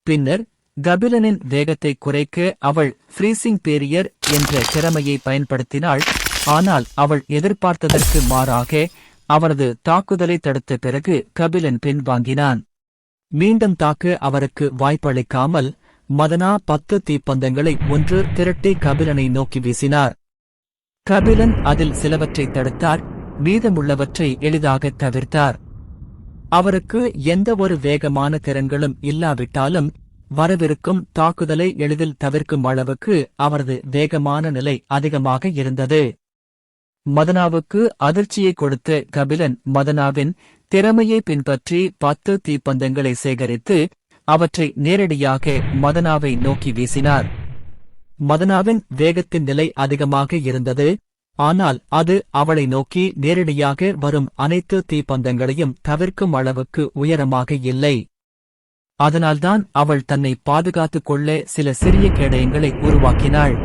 பின்னர் கபிலனின் வேகத்தை குறைக்க அவள் ஃப்ரீசிங் பேரியர் என்ற திறமையை பயன்படுத்தினாள். ஆனால் அவள் எதிர்பார்த்ததற்கு மாறாக அவரது தாக்குதலை தடுத்த பிறகு கபிலன் பின்வாங்கினான். மீண்டும் தாக்க அவருக்கு வாய்ப்பளிக்காமல் மதனா 10 தீப்பந்தங்களை ஒன்று திரட்டி கபிலனை நோக்கி வீசினார். கபிலன் அதில் சிலவற்றை தடுத்தார். மீதமுள்ளவற்றை எளிதாக தவிர்த்தார். அவருக்கு எந்த ஒரு வேகமான திறன்களும் இல்லாவிட்டாலும் வரவிருக்கும் தாக்குதலை எளிதில் தவிர்க்கும் அளவுக்கு அவரது வேகமான நிலை அதிகமாக இருந்தது. மதனாவுக்கு அதிர்ச்சியை கொடுத்த கபிலன் மதனாவின் திறமையை பின்பற்றி 10 தீப்பந்தங்களை சேகரித்து அவற்றை நேரடியாக மதனாவை நோக்கி வீசினார். மதனாவின் வேகத்தின் நிலை அதிகமாக இருந்தது. ஆனால் அது அவளை நோக்கி நேரடியாக வரும் அனைத்து தீப்பந்தங்களையும் தவிர்க்கும் அளவுக்கு உயரமாக இல்லை. அதனால்தான் அவள் தன்னை பாதுகாத்துக் கொள்ள சில சிறிய கேடயங்களை உருவாக்கினாள்.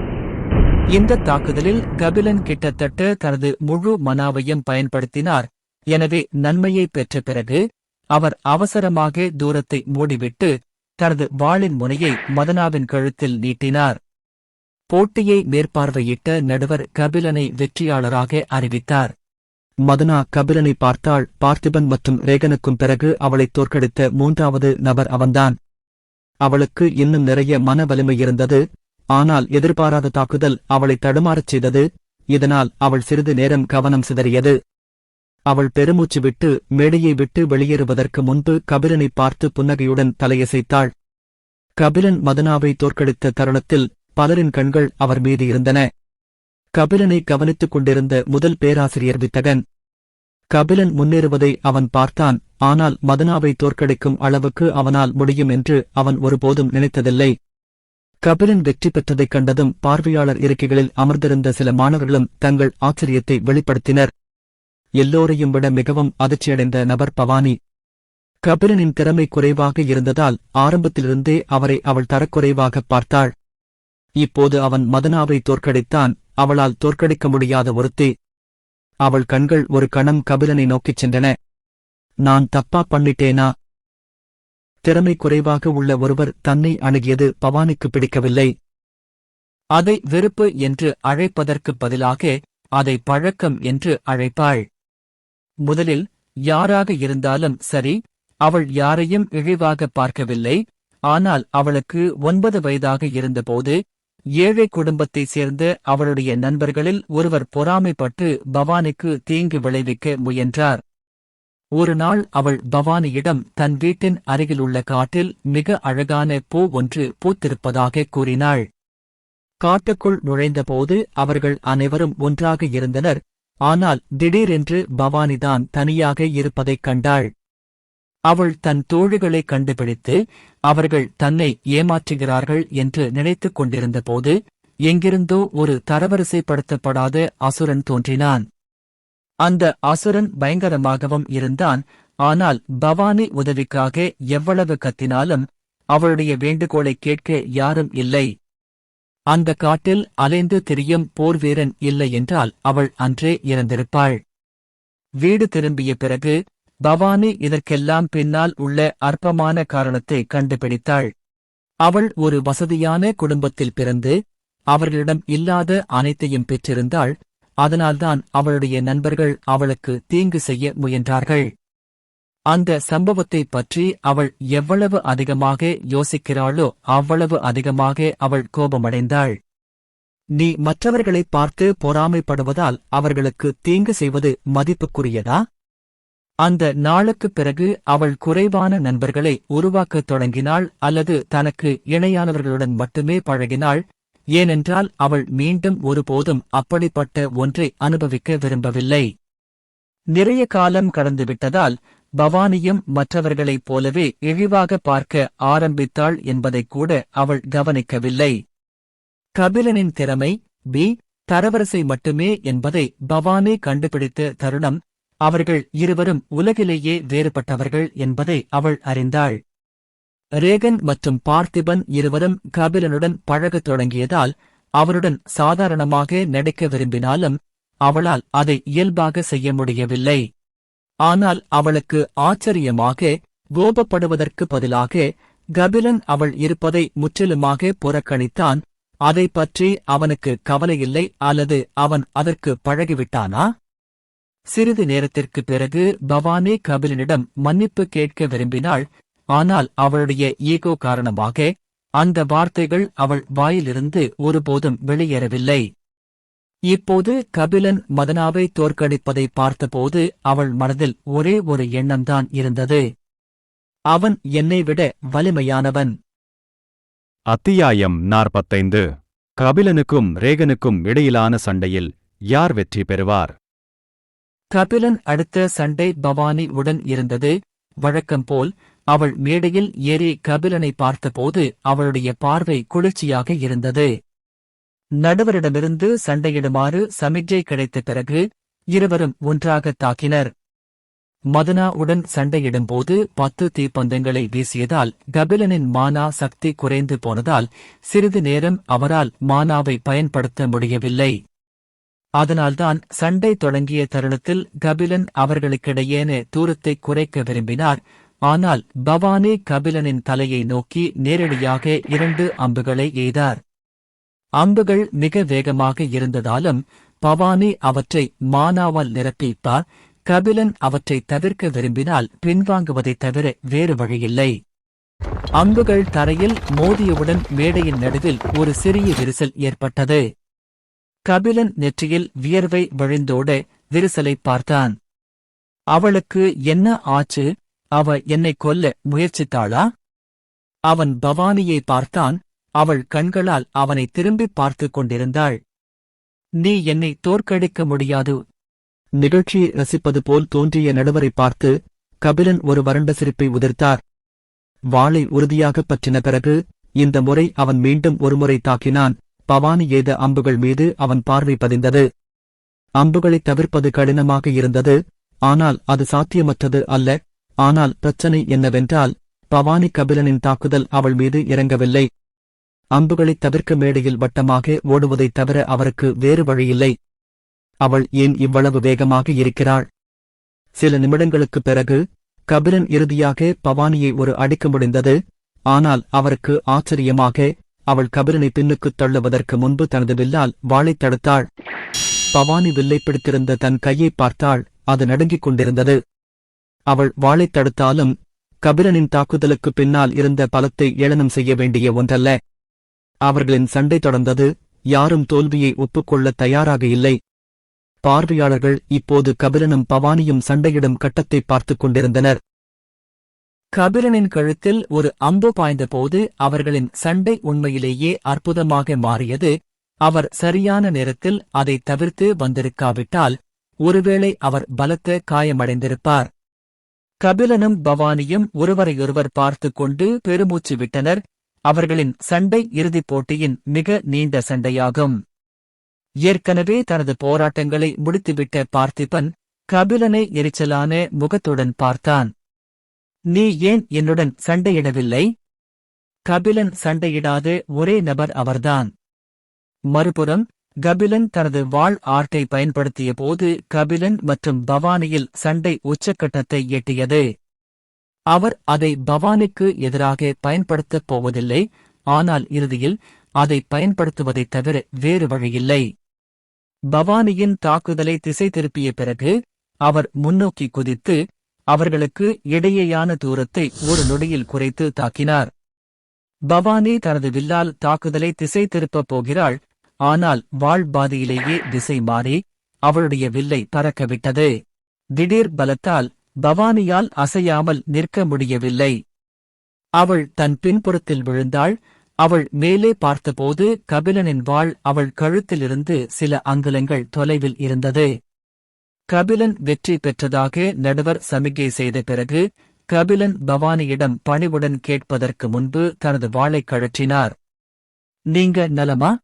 இந்த தாக்குதலில் கபிலன் கிட்டத்தட்ட தனது முழு மனாவையும் பயன்படுத்தினார். எனவே நன்மையை பெற்ற பிறகு அவர் அவசரமாக தூரத்தை மூடிவிட்டு தனது வாளின் முனையை மதனாவின் கழுத்தில் நீட்டினார். போட்டியை மேற்பார்வையிட்ட நடுவர் கபிலனை வெற்றியாளராக அறிவித்தார். மதனா கபிலனை பார்த்தாள். பார்த்திபன் மற்றும் ரேகனுக்கும் பிறகு அவளைத் தோற்கடித்த மூன்றாவது நபர் அவன்தான். அவளுக்கு இன்னும் நிறைய மன வலிமை இருந்தது. ஆனால் எதிர்பாராத தாக்குதல் அவளை தடுமாறச் செய்தது. இதனால் அவள் சிறிது நேரம் கவனம் சிதறியது. அவள் பெருமூச்சு விட்டு மேடையை விட்டு வெளியேறுவதற்கு முன்பு கபிலனை பார்த்து புன்னகையுடன் தலையசைத்தாள். கபிலன் மதனாவை தோற்கடித்த தருணத்தில் பலரின் கண்கள் அவர் மீது இருந்தன. கபிலனை கவனித்துக் கொண்டிருந்த முதல் பேராசிரியர் வித்தகன். கபிலன் முன்னேறுவதை அவன் பார்த்தான். ஆனால் மதனாவை தோற்கடிக்கும் அளவுக்கு அவனால் முடியும் என்று அவன் ஒருபோதும் நினைத்ததில்லை. கபிலன் வெற்றி பெற்றதைக் கண்டதும் பார்வையாளர் இருக்கைகளில் அமர்ந்திருந்த சில மாணவர்களும் தங்கள் ஆச்சரியத்தை வெளிப்படுத்தினர். எல்லோரையும் விட மிகவும் அதிர்ச்சியடைந்த நபர் பவானி. கபிலனின் திறமை குறைவாக இருந்ததால் ஆரம்பத்திலிருந்தே அவரை அவள் தரக்குறைவாகப் பார்த்தாள். இப்போது அவன் மதனாவை தோற்கடித்தான். அவளால் தோற்கடிக்க முடியாத ஒருத்தி. அவள் கண்கள் ஒரு கணம் கபிலனை நோக்கிச் சென்றன. நான் தப்பா பண்ணிட்டேனா? திறமை குறைவாக உள்ள ஒருவர் தன்னை அணுகியது பவானிக்கு பிடிக்கவில்லை. அதை வெறுப்பு என்று அழைப்பதற்குப் பதிலாக அதை பழக்கம் என்று அழைப்பாள். முதலில் யாராக இருந்தாலும் சரி, அவள் யாரையும் இழிவாக பார்க்கவில்லை. ஆனால் அவளுக்கு 9 வயதாக இருந்தபோது ஏழை குடும்பத்தைச் சேர்ந்த அவளுடைய நண்பர்களில் ஒருவர் பொறாமைப்பட்டு பவானிக்கு தீங்கு விளைவிக்க முயன்றார். ஒரு நாள் அவள் பவானியிடம் தன் வீட்டின் அருகிலுள்ள காட்டில் மிக அழகான பூ ஒன்று பூத்திருப்பதாக கூறினாள். காட்டுக்குள் நுழைந்தபோது அவர்கள் அனைவரும் ஒன்றாக இருந்தனர். ஆனால் திடீரென்று பவானிதான் தனியாக இருப்பதைக் கண்டாள். அவள் தன் தோழிகளை கண்டுபிடித்து அவர்கள் தன்னை ஏமாற்றுகிறார்கள் என்று நினைத்துக் கொண்டிருந்தபோது எங்கிருந்தோ ஒரு தரவரிசைப்படுத்தப்படாத அசுரன் தோன்றினான். அந்த அசுரன் பயங்கரமாகவும் இருந்தான். ஆனால் பவானி உதவிக்காக எவ்வளவு கத்தினாலும் அவளுடைய வேண்டுகோளை கேட்க யாரும் இல்லை. அந்த காட்டில் அலைந்து திரியும் போர்வீரன் இல்லை என்றால் அவள் அன்றே இறந்திருப்பாள். வீடு திரும்பிய பிறகு பவானி இதற்கெல்லாம் பின்னால் உள்ள அற்பமான காரணத்தை கண்டுபிடித்தாள். அவள் ஒரு வசதியான குடும்பத்தில் பிறந்து அவர்களிடம் இல்லாத அனைத்தையும் பெற்றிருந்தாள். அதனால்தான் அவளுடைய நண்பர்கள் அவளுக்கு தீங்கு செய்ய முயன்றார்கள். அந்த சம்பவத்தைப் பற்றி அவள் எவ்வளவு அதிகமாக யோசிக்கிறாளோ அவ்வளவு அதிகமாக அவள் கோபமடைந்தாள். நீ மற்றவர்களைப் பார்த்து பொறாமைப்படுவதால் அவர்களுக்கு தீங்கு செய்வது மதிப்புக்குரியதா? அந்த நாளுக்குப் பிறகு அவள் குறைவான நண்பர்களை உருவாக்கத் தொடங்கினாள். அல்லது தனக்கு இணையானவர்களுடன் மட்டுமே பழகினாள். ஏனென்றால் அவள் மீண்டும் ஒருபோதும் அப்படிப்பட்ட ஒன்றை அனுபவிக்க விரும்பவில்லை. நிறைய காலம் கடந்துவிட்டதால் பவானியும் மற்றவர்களைப் போலவே இழிவாக பார்க்க ஆரம்பித்தாள் என்பதைக் கூட அவள் கவனிக்கவில்லை. கபிலனின் திறமை தரவரிசை மட்டுமே என்பதை பவானி கண்டுபிடித்த தருணம் அவர்கள் இருவரும் உலகிலேயே வேறுபட்டவர்கள் என்பதை அவள் அறிந்தாள். ரேகன் மற்றும் பார்த்திபன் இருவரும் கபிலனுடன் பழகத் தொடங்கியதால் அவருடன் சாதாரணமாக நடிக்க விரும்பினாலும் அவளால் அதை இயல்பாக செய்ய முடியவில்லை. ஆனால் அவளுக்கு ஆச்சரியமாக கோபப்படுவதற்கு பதிலாக கபிலன் அவள் இருப்பதை முற்றிலுமாக புறக்கணித்தான். அதைப் பற்றி அவனுக்கு கவலையில்லை. அல்லது அவன் அதற்கு பழகிவிட்டானா? சிறிது நேரத்திற்குப் பிறகு பவானி கபிலனிடம் மன்னிப்பு கேட்க விரும்பினாள். ஆனால் அவளுடைய ஈகோ காரணமாக அந்த வார்த்தைகள் அவள் வாயிலிருந்து ஒருபோதும் வெளியேறவில்லை. இப்போது கபிலன் மதனாவை தோற்கடிப்பதை பார்த்தபோது அவள் மனதில் ஒரே ஒரு எண்ணம்தான் இருந்தது. அவன் என்னை விட வலிமையானவன். அத்தியாயம் 45. கபிலனுக்கும் ரேகனுக்கும் இடையிலான சண்டையில் யார் வெற்றி பெறுவார்? கபிலன் அடுத்த சண்டை பவானி உடன் இருந்தது. வழக்கம்போல் அவள் மேடையில் ஏறி கபிலனை பார்த்தபோது அவளுடைய பார்வை குளிர்ச்சியாக இருந்தது. நடுவரிடமிருந்து சண்டையிடுமாறு சமிக்ஞை கிடைத்த பிறகு இருவரும் ஒன்றாகத் தாக்கினர். மதனா உடன் சண்டையிடும்போது 10 தீப்பந்தங்களை வீசியதால் கபிலனின் மானா சக்தி குறைந்து போனதால் சிறிது நேரம் அவரால் மானாவை பயன்படுத்த முடியவில்லை. அதனால்தான் சண்டை தொடங்கிய தருணத்தில் கபிலன் அவர்களுக்கிடையேன தூரத்தை குறைக்க விரும்பினார். ஆனால் பவானி கபிலனின் தலையை நோக்கி நேரடியாக 2 அம்புகளை எய்தார். அம்புகள் மிக வேகமாக இருந்ததாலும் பவானி அவற்றை மானாவால் நிரப்பிப்பார். கபிலன் அவற்றை தவிர்க்க விரும்பினால் பின்வாங்குவதைத் தவிர வேறு வழியில்லை. அம்புகள் தரையில் மோதியவுடன் மேடையின் நடுவில் ஒரு சிறிய விரிசல் ஏற்பட்டது. கபிலன் நெற்றியில் வியர்வை வழிந்தோட விரிசலை பார்த்தான். அவளுக்கு என்ன ஆச்சு? அவ என்னை கொல்ல முயற்சித்தாளா? அவன் பவானியை பார்த்தான். அவள் கண்களால் அவனை திரும்பி பார்த்துக் கொண்டிருந்தாள். நீ என்னை தோற்கடிக்க முடியாது. நிகழ்ச்சியை ரசிப்பது போல் தோன்றிய நடுவரை பார்த்து கபிலன் ஒரு வறண்ட சிரிப்பை உதிர்த்தார். வாளை உறுதியாகப் பற்றின பிறகு இந்த முறை அவன் மீண்டும் ஒருமுறை தாக்கினான். பவானி எய்த அம்புகள் மீது அவன் பார்வை பதிந்தது. அம்புகளைத் தவிர்ப்பது கடினமாக இருந்தது. ஆனால் அது சாத்தியமற்றது அல்ல. ஆனால் பிரச்சனை என்னவென்றால் பவானி கபிலனின் தாக்குதல் அவள் மீது இறங்கவில்லை. அம்புகளைத் தவிர்க்க மேடையில் வட்டமாக ஓடுவதைத் தவிர அவருக்கு வேறு வழியில்லை. அவள் ஏன் இவ்வளவு வேகமாக இருக்கிறாள்? சில நிமிடங்களுக்குப் பிறகு கபிலன் இறுதியாக பவானியை ஒரு அடிக்க முடிந்தது. ஆனால் அவருக்கு ஆச்சரியமாக அவள் கபிலனை பின்னுக்குத் தள்ளுவதற்கு முன்பு தனது வில்லால் வாளைத் தடுத்தாள். பவானி வில்லை பிடித்திருந்த தன் கையைப் பார்த்தாள். அது நடுங்கிக் கொண்டிருந்தது. அவள் வாளைத் தடுத்தாலும் கபிலனின் தாக்குதலுக்குப் பின்னால் இருந்த பலத்தை ஏளனம் செய்ய வேண்டிய ஒன்றல்ல. அவர்களின் சண்டை தொடர்ந்தது. யாரும் தோல்வியை ஒப்புக்கொள்ளத் தயாராக இல்லை. பார்வையாளர்கள் இப்போது கபிலனும் பவானியும் சண்டையிடும் கட்டத்தை பார்த்துக் கொண்டிருந்தனர். கபிலனின் கழுத்தில் ஒரு அம்பு பாய்ந்தபோது அவர்களின் சண்டை உண்மையிலேயே அற்புதமாக மாறியது. அவர் சரியான நேரத்தில் அதை தவிர்த்து வந்திருக்காவிட்டால் ஒருவேளை அவர் பலத்த காயமடைந்திருப்பார். கபிலனும் பவானியும் ஒருவரையொருவர் பார்த்துக் கொண்டு பெருமூச்சு விட்டனர். அவர்களின் சண்டை இறுதிப் போட்டியின் மிக நீண்ட சண்டையாகும். ஏற்கனவே தனது போராட்டங்களை முடித்துவிட்ட பார்த்திபன் கபிலனை எரிச்சலான முகத்துடன் பார்த்தான். நீ ஏன் என்னுடன் சண்டையிடவில்லை? கபிலன் சண்டையிடாத ஒரே நபர் அவர்தான். மறுபுறம் கபிலன் தனது வாள் ஆர்ட்டை பயன்படுத்திய போது கபிலன் மற்றும் பவானியில் சண்டை உச்சக்கட்டத்தை எட்டியது. அவர் அதை பவானிக்கு எதிராக பயன்படுத்தப் போவதில்லை. ஆனால் இறுதியில் அதை பயன்படுத்துவதைத் தவிர வேறு வழியில்லை. பவானியின் தாக்குதலை திசை திருப்பிய பிறகு அவர் முன்னோக்கி குதித்து அவர்களுக்கு இடையேயான தூரத்தை ஒரு நொடியில் குறைத்து தாக்கினார். பவானி தனது வில்லால் தாக்குதலை திசை திருப்பப் போகிறாள். ஆனால் வாள் பாதியிலேயே திசை மாறி அவளுடைய வில்லை பறக்கவிட்டது. திடீர் பலத்தால் பவானியால் அசையாமல் நிற்க முடியவில்லை. அவள் தன் பின்புறத்தில் விழுந்தாள். அவள் மேலே பார்த்தபோது கபிலனின் வாள் அவள் கழுத்திலிருந்து சில அங்குலங்கள் தொலைவில் இருந்தது. கபிலன் வெற்றி பெற்றதாக நடுவர் சமிகை செய்த பிறகு கபிலன் பவானியிடம் பணிவுடன் கேட்பதற்கு முன்பு தனது வாளைக் கழற்றினார். நீங்க நலமா?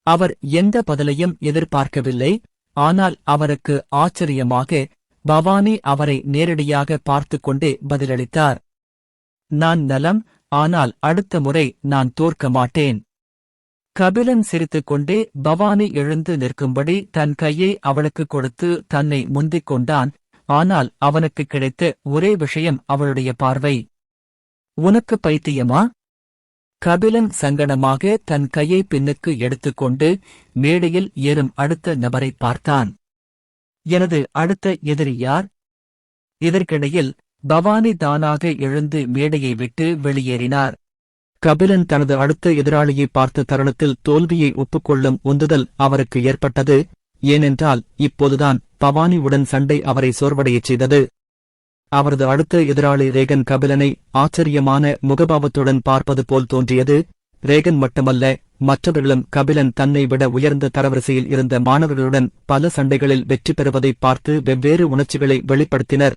அவர் எந்த பதிலையும் எதிர்பார்க்கவில்லை. ஆனால் அவருக்கு ஆச்சரியமாக பவானி அவரை நேரடியாக பார்த்துக் கொண்டே பதிலளித்தார். நான் நலம். ஆனால் அடுத்த முறை நான் தோற்க மாட்டேன். கபிலன் சிரித்துக் கொண்டே பவானி எழுந்து நிற்கும்படி தன் கையை அவளுக்கு கொடுத்து தன்னை முந்திக் கொண்டான். ஆனால் அவனுக்கு கிடைத்த ஒரே விஷயம் அவளுடைய பார்வை. உனக்கு பைத்தியமா? கபிலன் சங்கடமாக தன் கையை பின்னுக்கு எடுத்துக்கொண்டு மேடையில் ஏறும் அடுத்த நபரை பார்த்தான். எனது அடுத்த எதிரி யார்? இதற்கிடையில் பவானி தானாக எழுந்து மேடையை விட்டு வெளியேறினார். கபிலன் தனது அடுத்த எதிராளியை பார்த்த தருணத்தில் தோல்வியை ஒப்புக்கொள்ளும் உந்துதல் அவருக்கு ஏற்பட்டது. ஏனென்றால் இப்போதுதான் பவானியுடன் சண்டை அவரை சோர்வடையச் செய்தது. அவரது அடுத்த எதிராளி ரேகன் கபிலனை ஆச்சரியமான முகபாவத்துடன் பார்ப்பது போல் தோன்றியது. ரேகன் மட்டுமல்ல, மற்றவர்களும் கபிலன் தன்னை விட உயர்ந்த தரவரிசையில் இருந்த மாணவர்களுடன் பல சண்டைகளில் வெற்றி பெறுவதைப் பார்த்து வெவ்வேறு உணர்ச்சிகளை வெளிப்படுத்தினர்.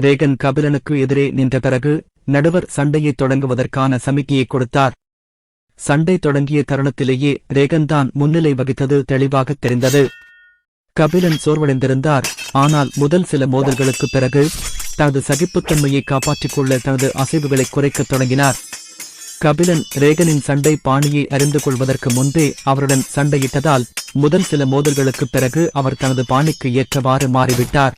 ரேகன் கபிலனுக்கு எதிரே நின்ற பிறகு நடுவர் சண்டையைத் தொடங்குவதற்கான சமிக்கையை கொடுத்தார். சண்டை தொடங்கிய தருணத்திலேயே ரேகன்தான் முன்னிலை வகித்தது தெளிவாகத் தெரிந்தது. கபிலன் சோர்வடைந்திருந்தார். ஆனால் முதல் சில மோதல்களுக்குப் பிறகு தனது சகிப்புத்தன்மையை காப்பாற்றிக் கொள்ள தனது அசைவுகளை குறைக்கத் தொடங்கினார். கபிலன் ரேகனின் சண்டை பாணியை அறிந்து கொள்வதற்கு முன்பே அவருடன் சண்டையிட்டதால் முதல் சில மோதல்களுக்குப் பிறகு அவர் தனது பாணிக்கு ஏற்றவாறு மாறிவிட்டார்.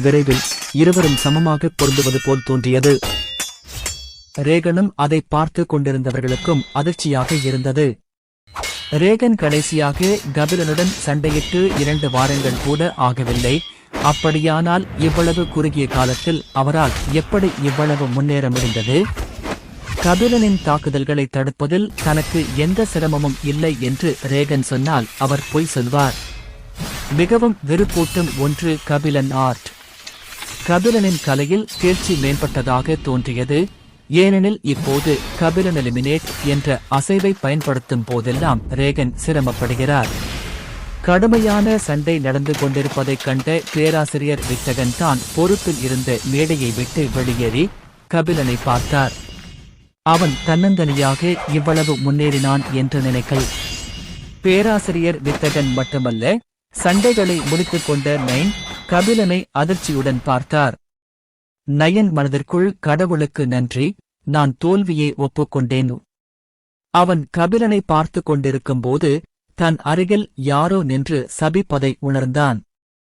விரைவில் இருவரும் சமமாக பொருந்துவது போல் தோன்றியது. ரேகனும் அதை பார்த்து கொண்டிருந்தவர்களுக்கும் அதிர்ச்சியாக இருந்தது. ரேகன் கடைசியாக கபிலனுடன் சண்டையிட்டு 2 வாரங்கள் கூட ஆகவில்லை. அப்படியானால் இவ்வளவு குறுகிய காலத்தில் அவரால் எப்படி இவ்வளவு முன்னேற முடிந்தது? கபிலனின் தாக்குதல்களை தடுப்பதில் தனக்கு எந்த சிரமமும் இல்லை என்று ரேகன் சொன்னால் அவர் பொய் சொல்வார். மிகவும் வெறுப்பூட்டும் ஒன்று கபிலன் ஆர்ட். கபிலனின் கலையில் தேர்ச்சி மேம்பட்டதாக தோன்றியது. ஏனெனில் இப்போது கபிலன் எலிமினேட் என்ற அசைவை பயன்படுத்தும் போதெல்லாம் ரேகன் சிரமப்படுகிறார். கடுமையான சண்டை நடந்து கொண்டிருப்பதைக் கண்ட பேராசிரியர் வித்தகன் தான் பொறுப்பில் இருந்த மேடையை விட்டு வெளியேறி கபிலனை பார்த்தார். அவன் தன்னந்தனியாக இவ்வளவு முன்னேறினான் என்று நினைக்கல். பேராசிரியர் வித்தகன் மட்டுமல்ல, சண்டைகளை முடித்துக் கொண்ட நயன் கபிலனை அதிர்ச்சியுடன் பார்த்தார். நயன் மனதிற்குள் கடவுளுக்கு நன்றி, நான் தோல்வியை ஒப்புக்கொண்டேன். அவன் கபிலனை பார்த்து கொண்டிருக்கும்போது தன் அருகில் யாரோ நின்று சபிப்பதை உணர்ந்தான்.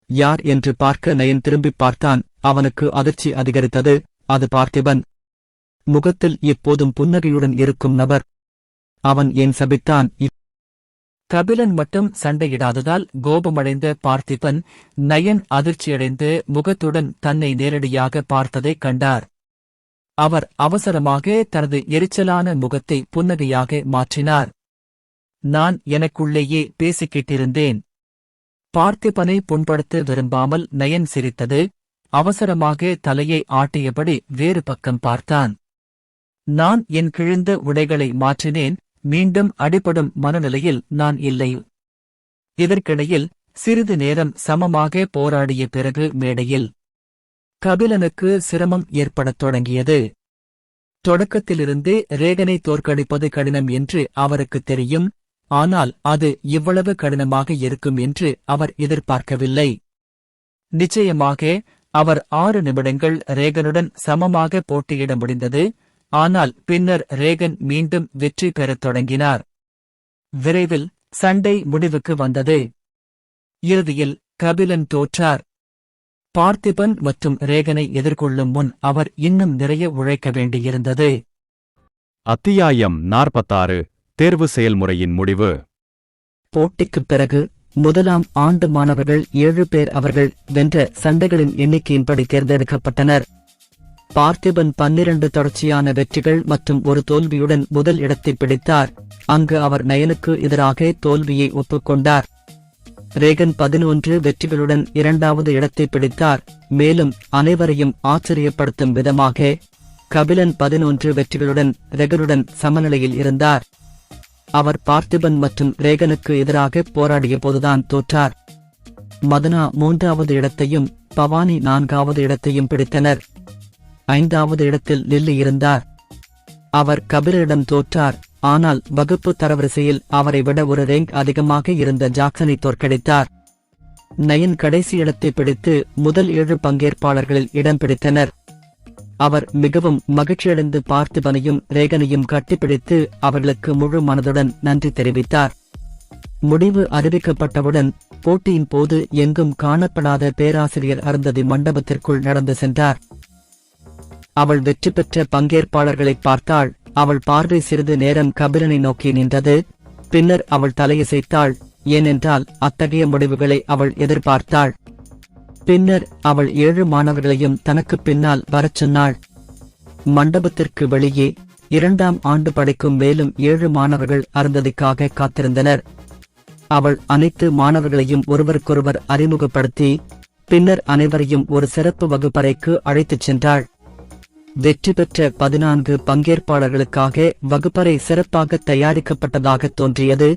யார் என்று பார்க்க நயன் திரும்பிப் பார்த்தான். அவனுக்கு அதிர்ச்சி அதிகரித்தது. அது பார்த்திபன். முகத்தில் எப்போதும் புன்னகையுடன் இருக்கும் நபர். அவன் ஏன் சபித்தான்? கபிலன் மட்டும் சண்டையிடாததால் கோபமடைந்த பார்த்திபன் நயன் அதிர்ச்சியடைந்து முகத்துடன் தன்னை நேரடியாக பார்த்ததைக் கண்டார். அவர் அவசரமாக தனது எரிச்சலான முகத்தை புன்னகையாக மாற்றினார். நான் எனக்குள்ளேயே பேசிக்கிட்டிருந்தேன். பார்த்திபனை புண்படுத்த விரும்பாமல் நயன் சிரித்தது. அவசரமாக தலையை ஆட்டியபடி வேறு பக்கம் பார்த்தான். நான் என் கிழிந்த உடைகளை மாற்றினேன். மீண்டும் அடிபடும் மனநிலையில் நான் இல்லை. இதற்கிடையில் சிறிது நேரம் சமமாக போராடிய பிறகு மேடையில் கபிலனுக்கு சிரமம் ஏற்படத் தொடங்கியது. தொடக்கத்திலிருந்தே ரேகனை தோற்கடிப்பது கடினம் என்று அவருக்கு தெரியும். ஆனால் அது இவ்வளவு கடினமாக இருக்கும் என்று அவர் எதிர்பார்க்கவில்லை. நிச்சயமாக அவர் 6 நிமிடங்கள் ரேகனுடன் சமமாக போட்டியிட முடிந்தது. ஆனால் பின்னர் ரேகன் மீண்டும் வெற்றி பெறத் தொடங்கினார். விரைவில் சண்டை முடிவுக்கு வந்தது. இறுதியில் கபிலன் தோற்றார். பார்த்திபன் மற்றும் ரேகனை எதிர்கொள்ளும் முன் அவர் இன்னும் நிறைய உழைக்க வேண்டியிருந்தது. அத்தியாயம் 46 தேர்வு செயல்முறையின் முடிவு. போட்டிக்குப் பிறகு முதலாம் ஆண்டு மாணவர்கள் 7 பேர் அவர்கள் வென்ற சண்டைகளின் எண்ணிக்கையின்படி தேர்ந்தெடுக்கப்பட்டனர். பார்த்திபன் 12 தொடர்ச்சியான வெற்றிகள் மற்றும் ஒரு தோல்வியுடன் முதல் இடத்தை பிடித்தார். அங்கு அவர் நயனுக்கு எதிராக தோல்வியை ஒப்புக்கொண்டார். ரேகன் 11 வெற்றிகளுடன் 2வது இடத்தை பிடித்தார். மேலும் அனைவரையும் ஆச்சரியப்படுத்தும் விதமாக கபிலன் 11 வெற்றிகளுடன் ரேகனுடன் சமநிலையில் இருந்தார். அவர் பார்த்திபன் மற்றும் ரேகனுக்கு எதிராக போராடிய போதுதான் தோற்றார். மதனா 3வது இடத்தையும் பவானி 4வது இடத்தையும் பிடித்தனர். 5வது இடத்தில் லில்லி இருந்தார். அவர் கபிலரிடம் தோற்றார். ஆனால் வகுப்பு தரவரிசையில் அவரை விட ஒரு ரேங்க் அதிகமாக இருந்த ஜாக்சனை தோற்கடித்தார். நயன் கடைசி இடத்தை பிடித்து முதல் 7 பங்கேற்பாளர்களில் இடம் பிடித்தனர். அவர் மிகவும் மகிழ்ச்சியடைந்து பார்த்திபனையும் ரேகனையும் கட்டிப்பிடித்து அவர்களுக்கு முழு மனதுடன் நன்றி தெரிவித்தார். முடிவு அறிவிக்கப்பட்டவுடன் போட்டியின் போது எங்கும் காணப்படாத பேராசிரியர் அருந்ததி மண்டபத்திற்குள் நடந்து சென்றார். அவள் வெற்றி பெற்ற பங்கேற்பாளர்களை பார்த்தாள். அவள் பார்வை சிறிது நேரம் கபிலனை நோக்கி நின்றது. பின்னர் அவள் தலையசைத்தாள். ஏனென்றால் அத்தகைய முடிவுகளை அவள் எதிர்பார்த்தாள். பின்னர் அவள் 7 மாணவர்களையும் தனக்கு பின்னால் வரச் சொன்னாள். மண்டபத்திற்கு வெளியே 2ஆம் ஆண்டு படிக்கும் மேலும் 7 மாணவர்கள் அருந்ததிக்காக காத்திருந்தனர். அவள் அனைத்து மாணவர்களையும் ஒருவருக்கொருவர் அறிமுகப்படுத்தி பின்னர் அனைவரையும் ஒரு சிறப்பு வகுப்பறைக்கு அழைத்துச் சென்றாள். வெற்றி பெற்ற 14 பங்கேற்பாளர்களுக்காக வகுப்பறை சிறப்பாக தயாரிக்கப்பட்டதாக தோன்றியது.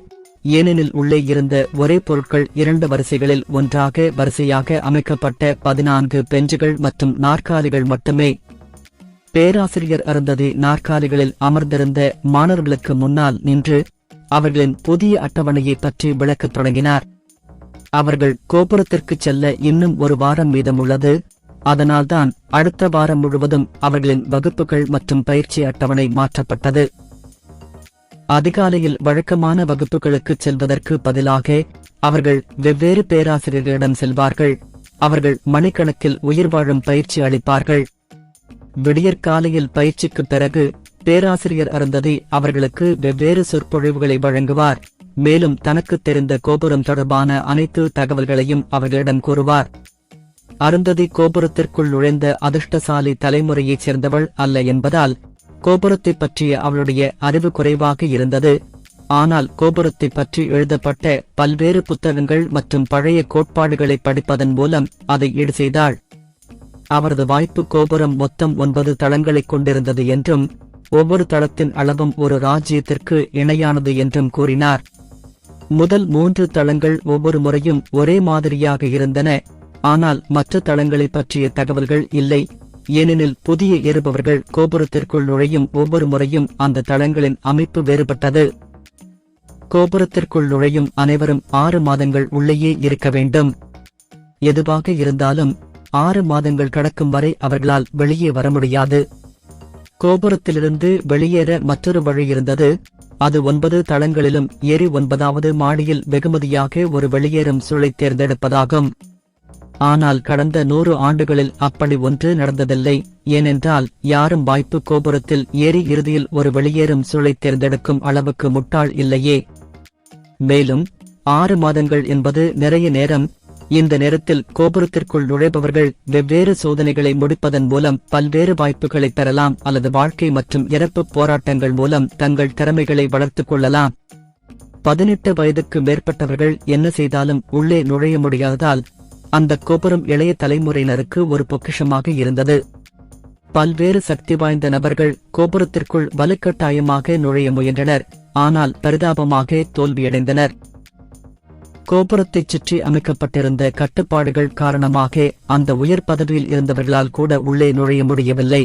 ஏனெனில் உள்ளே இருந்த ஒரே பொருட்கள் 2 வரிசைகளில் ஒன்றாக வரிசையாக அமைக்கப்பட்ட 14 பெஞ்சுகள் மற்றும் நாற்காலிகள் மட்டுமே. பேராசிரியர் அருந்ததி நாற்காலிகளில் அமர்ந்திருந்த மாணவர்களுக்கு முன்னால் நின்று அவர்களின் புதிய அட்டவணையை பற்றி விளக்கத் தொடங்கினார். அவர்கள் கோபுரத்திற்குச் செல்ல இன்னும் 1 வாரம் மீதமுள்ளது. அதனால்தான் அடுத்த வாரம் முழுவதும் அவர்களின் வகுப்புகள் மற்றும் பயிற்சி அட்டவணை மாற்றப்பட்டது. அதிகாலையில் வழக்கமான வகுப்புகளுக்குச் செல்வதற்கு பதிலாக அவர்கள் வெவ்வேறு பேராசிரியர்களிடம் செல்வார்கள். அவர்கள் மணிக்கணக்கில் உயிர் வாழும் பயிற்சி அளிப்பார்கள். விடியற்காலையில் பயிற்சிக்குப் பிறகு பேராசிரியர் அருந்ததி அவர்களுக்கு வெவ்வேறு சொற்பொழிவுகளை வழங்குவார். மேலும் தனக்குத் தெரிந்த கோபுரம் தொடர்பான அனைத்து தகவல்களையும் அவர்களிடம் கூறுவார். அருந்ததி கோபுரத்திற்குள் நுழைந்த அதிர்ஷ்டசாலி தலைமுறையைச் சேர்ந்தவள் அல்ல என்பதால் கோபுரத்தைப் பற்றிய அவளுடைய அறிவு குறைவாக இருந்தது. ஆனால் கோபுரத்தைப் பற்றி எழுதப்பட்ட பல்வேறு புத்தகங்கள் மற்றும் பழைய கோட்பாடுகளை படிப்பதன் மூலம் அதை ஈடு செய்தாள். அவரது வாய்ப்பு கோபுரம் மொத்தம் 9 தளங்களைக் கொண்டிருந்தது என்றும் ஒவ்வொரு தளத்தின் அளவும் ஒரு ராஜ்யத்திற்கு இணையானது என்றும் கூறினார். முதல் 3 தளங்கள் ஒவ்வொரு முறையும் ஒரே மாதிரியாக இருந்தன. ஆனால் மற்ற தளங்களைப் பற்றிய தகவல்கள் இல்லை. ஏனெனில் புதிய ஏறுபவர்கள் கோபுரத்திற்குள் நுழையும் ஒவ்வொரு முறையும் அந்த தளங்களின் அமைப்பு வேறுபட்டது. கோபுரத்திற்குள் நுழையும் அனைவரும் 6 மாதங்கள் உள்ளேயே இருக்க வேண்டும். எதுவாக இருந்தாலும் 6 மாதங்கள் கடக்கும் வரை அவர்களால் வெளியே வர முடியாது. கோபுரத்திலிருந்து வெளியேற மற்றொரு வழி இருந்தது. அது 9 தளங்களிலும் ஏறி 9வது மாடியில் வெகுமதியாக ஒரு வெளியேறும் சூழலை தேர்ந்தெடுப்பதாகும். ஆனால் கடந்த 100 ஆண்டுகளில் அப்படி ஒன்று நடந்ததில்லை. ஏனென்றால் யாரும் வாய்ப்பு கோபுரத்தில் ஏறி இறுதியில் ஒரு வெளியேறும் சூழலை தேர்ந்தெடுக்கும் அளவுக்கு முட்டாள் இல்லையே. மேலும் 6 மாதங்கள் என்பது நிறைய நேரம். இந்த நேரத்தில் கோபுரத்திற்குள் நுழைபவர்கள் வெவ்வேறு சோதனைகளை முடிப்பதன் மூலம் பல்வேறு வாய்ப்புகளை பெறலாம் அல்லது வாழ்க்கை மற்றும் இறப்பு போராட்டங்கள் மூலம் தங்கள் திறமைகளை வளர்த்துக் கொள்ளலாம். 18 வயதுக்கு மேற்பட்டவர்கள் என்ன செய்தாலும் உள்ளே நுழைய முடியாததால் அந்த கோபுரம் இளைய தலைமுறையினருக்கு ஒரு பொக்கிஷமாக இருந்தது. பல்வேறு சக்தி வாய்ந்த நபர்கள் கோபுரத்திற்குள் வலுக்கட்டாயமாக நுழைய முயன்றனர். ஆனால் பரிதாபமாக தோல்வியடைந்தனர். கோபுரத்தைச் சுற்றி அமைக்கப்பட்டிருந்த கட்டுப்பாடுகள் காரணமாக அந்த உயர் பதவியில் இருந்தவர்களால் கூட உள்ளே நுழைய முடியவில்லை.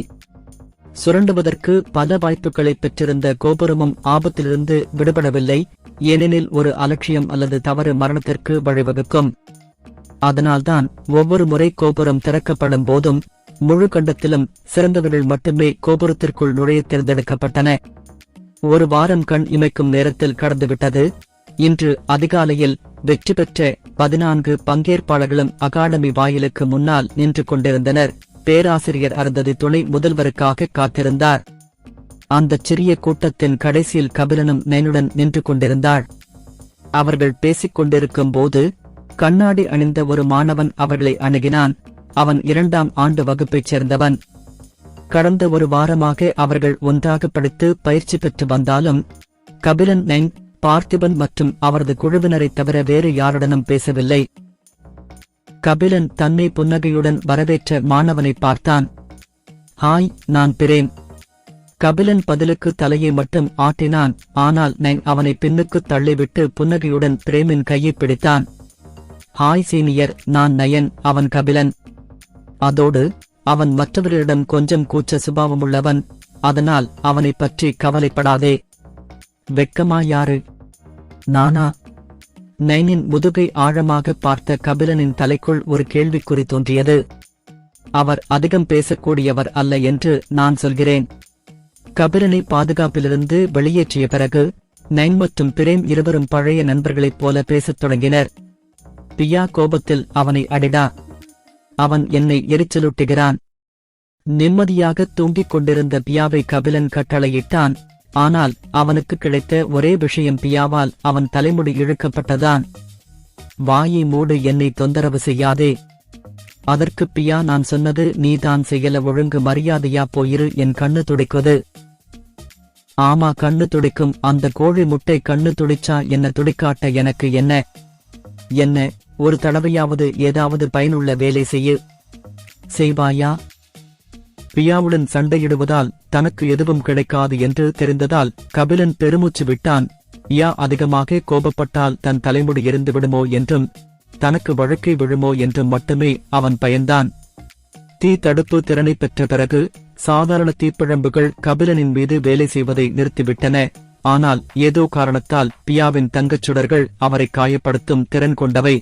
சுரண்டுவதற்கு பல வாய்ப்புகளை பெற்றிருந்த கோபுரமும் ஆபத்திலிருந்து விடுபடவில்லை. ஏனெனில் ஒரு அலட்சியம் அல்லது தவறு மரணத்திற்கு வழிவகுக்கும். அதனால்தான் ஒவ்வொரு முறை கோபுரம் திறக்கப்படும் போதும் முழு கண்டத்திலும் சிறந்தவர்கள் மட்டுமே கோபுரத்திற்குள் நுழைய தேர்ந்தெடுக்கப்பட்டன. ஒரு வாரம் கண் இமைக்கும் நேரத்தில் கடந்துவிட்டது. இன்று அதிகாலையில் வெற்றி பெற்ற 14 பங்கேற்பாளர்களும் அகாடமி வாயிலுக்கு முன்னால் நின்று கொண்டிருந்தனர். பேராசிரியர் அருந்ததி துணை முதல்வருக்காக காத்திருந்தார். அந்தச் சிறிய கூட்டத்தின் கடைசியில் கபிலனும் நைனுடன் நின்று கொண்டிருந்தாள். அவர்கள் பேசிக் கொண்டிருக்கும் போது கண்ணாடி அணிந்த ஒரு மாணவன் அவர்களை அணுகினான். அவன் 2ஆம் ஆண்டு வகுப்பைச் சேர்ந்தவன். கடந்த ஒரு வாரமாக அவர்கள் ஒன்றாக படித்து பயிற்சி பெற்று வந்தாலும் கபிலன் நைன், பார்த்திபன் மற்றும் அவரது குழுவினரைத் தவிர வேறு யாருடனும் பேசவில்லை. கபிலன் தன்னை புன்னகையுடன் வரவேற்ற மாணவனை பார்த்தான். ஹாய், நான் பிரேம். கபிலன் பதிலுக்கு தலையை மட்டும் ஆட்டினான். ஆனால் நைன் அவனை பின்னுக்குத் தள்ளிவிட்டு புன்னகையுடன் பிரேமின் கையை பிடித்தான். ஹாய் சீனியர், நான் நயன். அவன் கபிலன். அதோடு அவன் மற்றவர்களிடம் கொஞ்சம் கூச்ச சுபாவமுள்ளவன். அதனால் அவனைப் பற்றி கவலைப்படாதே. வெட்கமா யாரு? நானா? நைனின் முதுகை ஆழமாக பார்த்த கபிலனின் தலைக்குள் ஒரு கேள்விக்குறி தோன்றியது. அவர் அதிகம் பேசக்கூடியவர் அல்ல என்று நான் சொல்கிறேன். கபிலனை பாதுகாப்பிலிருந்து வெளியேற்றிய பிறகு நைன் மற்றும் பிரேம் இருவரும் பழைய நண்பர்களைப் போல பேசத் தொடங்கினர். பியா கோபத்தில் அவனை அடிடா. அவன் என்னை எரிச்சலூட்டுகிறான். நிம்மதியாக தூங்கிக் கொண்டிருந்த பியாவை கபிலன் கட்டளையிட்டான். ஆனால் அவனுக்கு கிடைத்த ஒரே விஷயம் பியாவால் அவன் தலைமுடி இழுக்கப்பட்டதான். வாயை மூடு, என்னை தொந்தரவு செய்யாதே. அதற்கு பியா, நான் சொன்னது நீதான் செய்யல, ஒழுங்கு மரியாதையா போயிரு. என் கண்ணு துடிக்குது. ஆமா, கண்ணு துடிக்கும். அந்த கோழி முட்டை கண்ணு துடிச்சா என்ன, துடிக்காட்ட எனக்கு என்ன? என்ன, ஒரு தடவையாவது ஏதாவது பயனுள்ள வேலை செய்வாயா? பியாவுடன் சண்டையிடுவதால் தனக்கு எதுவும் கிடைக்காது என்று தெரிந்ததால் கபிலன் பெருமூச்சு விட்டான். பியா அதிகமாக கோபப்பட்டால் தன் தலைமுடி எரிந்து விடுமோ என்றும் தனக்கு வழக்கை விழுமோ என்றும் மட்டுமே அவன் பயந்தான். தீ தடுப்பு திறனை பெற்ற பிறகு சாதாரண தீப்பிழம்புகள் கபிலனின் மீது வேலை செய்வதை நிறுத்திவிட்டன. ஆனால் ஏதோ காரணத்தால் பியாவின் தங்கச்சுடர்கள் அவரை காயப்படுத்தும் திறன் கொண்டவை.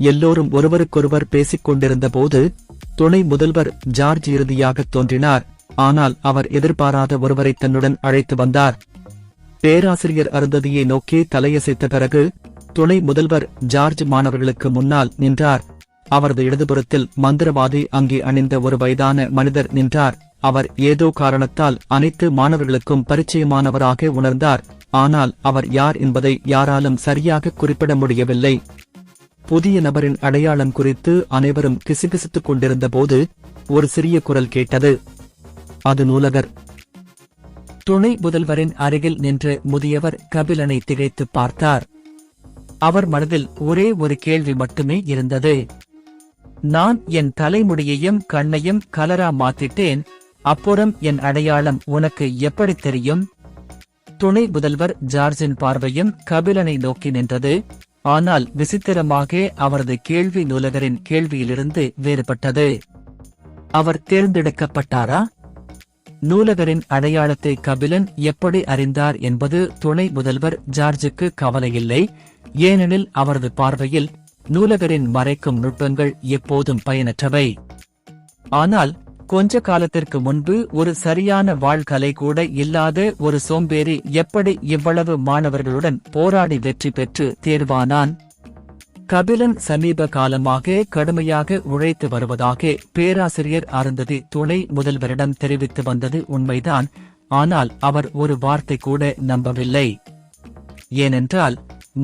எல்லோரும் ஒருவருக்கொருவர் பேசிக் கொண்டிருந்த போது துணை முதல்வர் ஜார்ஜ் இறுதியாகத் தோன்றினார். ஆனால் அவர் எதிர்பாராத ஒருவரை தன்னுடன் அழைத்து வந்தார். பேராசிரியர் அருந்ததியை நோக்கி தலையசைத்த பிறகு துணை முதல்வர் ஜார்ஜ் மாணவர்களுக்கு முன்னால் நின்றார். அவரது இடதுபுறத்தில் மந்திரவாதி அங்கி அணிந்த ஒரு வயதான மனிதர் நின்றார். அவர் ஏதோ காரணத்தால் அனைத்து மாணவர்களுக்கும் பரிச்சயமானவராக உணர்ந்தார். ஆனால் அவர் யார் என்பதை யாராலும் சரியாக குறிப்பிட முடியவில்லை. புதிய நபரின் அடையாளம் குறித்து அனைவரும் கிசுகிசுத்துக் கொண்டிருந்தபோது ஒரு சிறிய குரல் கேட்டது. அது நூலகர். துணை முதல்வரின் அருகில் நின்ற முதியவர் கபிலனை திகைத்துப் பார்த்தார். அவர் மனதில் ஒரே ஒரு கேள்வி மட்டுமே இருந்தது. நான் என் தலைமுடியையும் கண்ணையும் கலரா மாத்திட்டேன், அப்புறம் என் அடையாளம் உனக்கு எப்படி தெரியும்? துணை முதல்வர் ஜார்ஜின் பார்வையும் கபிலனை நோக்கி நின்றது. ஆனால் விசித்திரமாக அவரது கேள்வி நூலகரின் கேள்வியிலிருந்து வேறுபட்டது. அவர் தேர்ந்தெடுக்கப்பட்டாரா? நூலகரின் அடையாளத்தை கபிலன் எப்படி அறிந்தார் என்பது துணை முதல்வர் ஜார்ஜுக்கு கவலையில்லை. ஏனெனில் அவரது பார்வையில் நூலகரின் மறைக்கும் நுட்பங்கள் எப்போதும் பயனற்றவை. ஆனால் கொஞ்ச காலத்திற்கு முன்பு ஒரு சரியான வாழ்க்கலை கூட இல்லாத ஒரு சோம்பேறி எப்படி இவ்வளவு மாணவர்களுடன் போராடி வெற்றி பெற்று தேர்வானான்? கபிலன் சமீப காலமாக கடுமையாக உழைத்து வருவதாக பேராசிரியர் அருந்ததி துணை முதல்வரிடம் தெரிவித்து வந்தது உண்மைதான். ஆனால் அவர் ஒரு வார்த்தை கூட நம்பவில்லை. ஏனென்றால்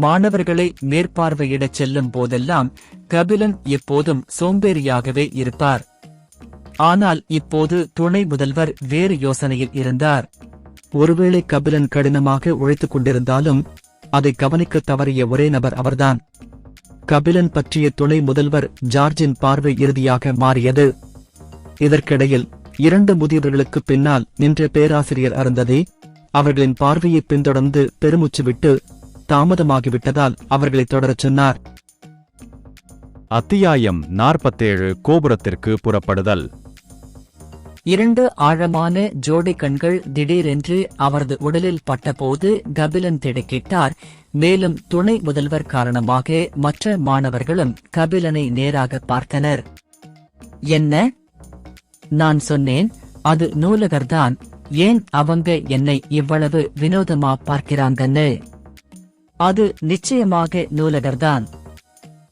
மாணவர்களை மேற்பார்வையிடச் செல்லும் போதெல்லாம் கபிலன் எப்போதும் சோம்பேறியாகவே இருப்பார். ஆனால் இப்போது துணை முதல்வர் வேறு யோசனையில் இருந்தார். ஒருவேளை கபிலன் கடினமாக உழைத்துக் கொண்டிருந்தாலும் அதை கவனிக்க தவறிய ஒரே நபர் அவர்தான். கபிலன் பற்றிய துணை முதல்வர் ஜார்ஜின் பார்வை இறுதியாக மாறியது. இதற்கிடையில் 2 முதியவர்களுக்கு பின்னால் நின்ற பேராசிரியர் அருந்ததி அவர்களின் பார்வையை பின்தொடர்ந்து பெருமூச்சு விட்டு தாமதமாகிவிட்டதால் அவர்களை தொடரச் சொன்னார். அத்தியாயம் 47 கோபுரத்திற்கு புறப்படுதல். 2 ஆழமான ஜோடி கண்கள் திடீரென்று அவரது உடலில் பட்டபோது கபிலன் திடுக்கிட்டார். மேலும் துணை முதல்வர் காரணமாக மற்ற மாணவர்களும் கபிலனை நேராக பார்த்தனர். என்ன? நான் சொன்னேன், அது நூலகர்தான். ஏன் அவங்க என்னை இவ்வளவு வினோதமா பார்க்கிறாங்கன்னு? அது நிச்சயமாக நூலகர்தான்.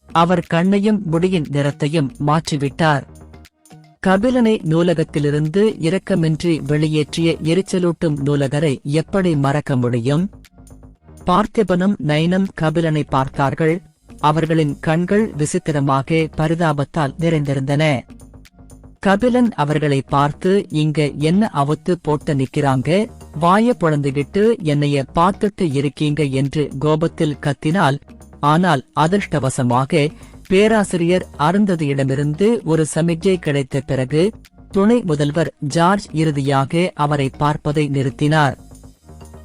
அவர் கண்ணையும் முடியின் நிறத்தையும் மாற்றிவிட்டார். கபிலனை நூலகத்திலிருந்து இரக்கமின்றி வெளியேற்றிய எரிச்சலூட்டும் நூலகரை எப்படி மறக்க முடியும்? பார்த்திபனும் நைனும் கபிலனை பார்த்தார்கள். அவர்களின் கண்கள் விசித்திரமாக பரிதாபத்தால் நிறைந்திருந்தன. கபிலன் அவர்களை பார்த்து, இங்க என்ன அவுத்து போட்டு நிக்கிறாங்க, வாய பொழந்துகிட்டு என்னைய பார்த்துட்டு இருக்கீங்க என்று கோபத்தில் கத்தினாள். ஆனால் அதிர்ஷ்டவசமாக பேராசிரியர் அருந்ததியிடமிருந்து ஒரு சமிக்ஞை கிடைத்த பிறகு துணை முதல்வர் ஜார்ஜ் இறுதியாக அவரை பார்ப்பதை நிறுத்தினார்.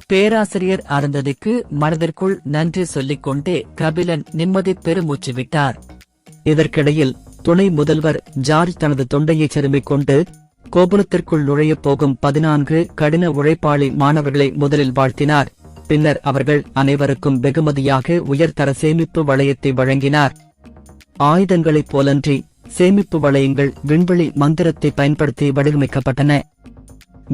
பேராசிரியர் அருந்ததிக்கு மனதிற்குள் நன்றி சொல்லிக்கொண்டே கபிலன் நிம்மதி பெருமூச்சு விட்டார். இதற்கிடையில் துணை முதல்வர் ஜார்ஜ் தனது தொண்டையை செருமிக் கொண்டு கோபுரத்திற்குள் நுழையப் போகும் 14 கடின உழைப்பாளி மாணவர்களை முதலில் வாழ்த்தினார். பின்னர் அவர்கள் அனைவருக்கும் வெகுமதியாக உயர்தர சேமிப்பு வளையத்தை வழங்கினார். ஆயுதங்களைப் போலன்றி சேமிப்பு வளையங்கள் விண்வெளி மந்திரத்தை பயன்படுத்தி வடிவமைக்கப்பட்டன.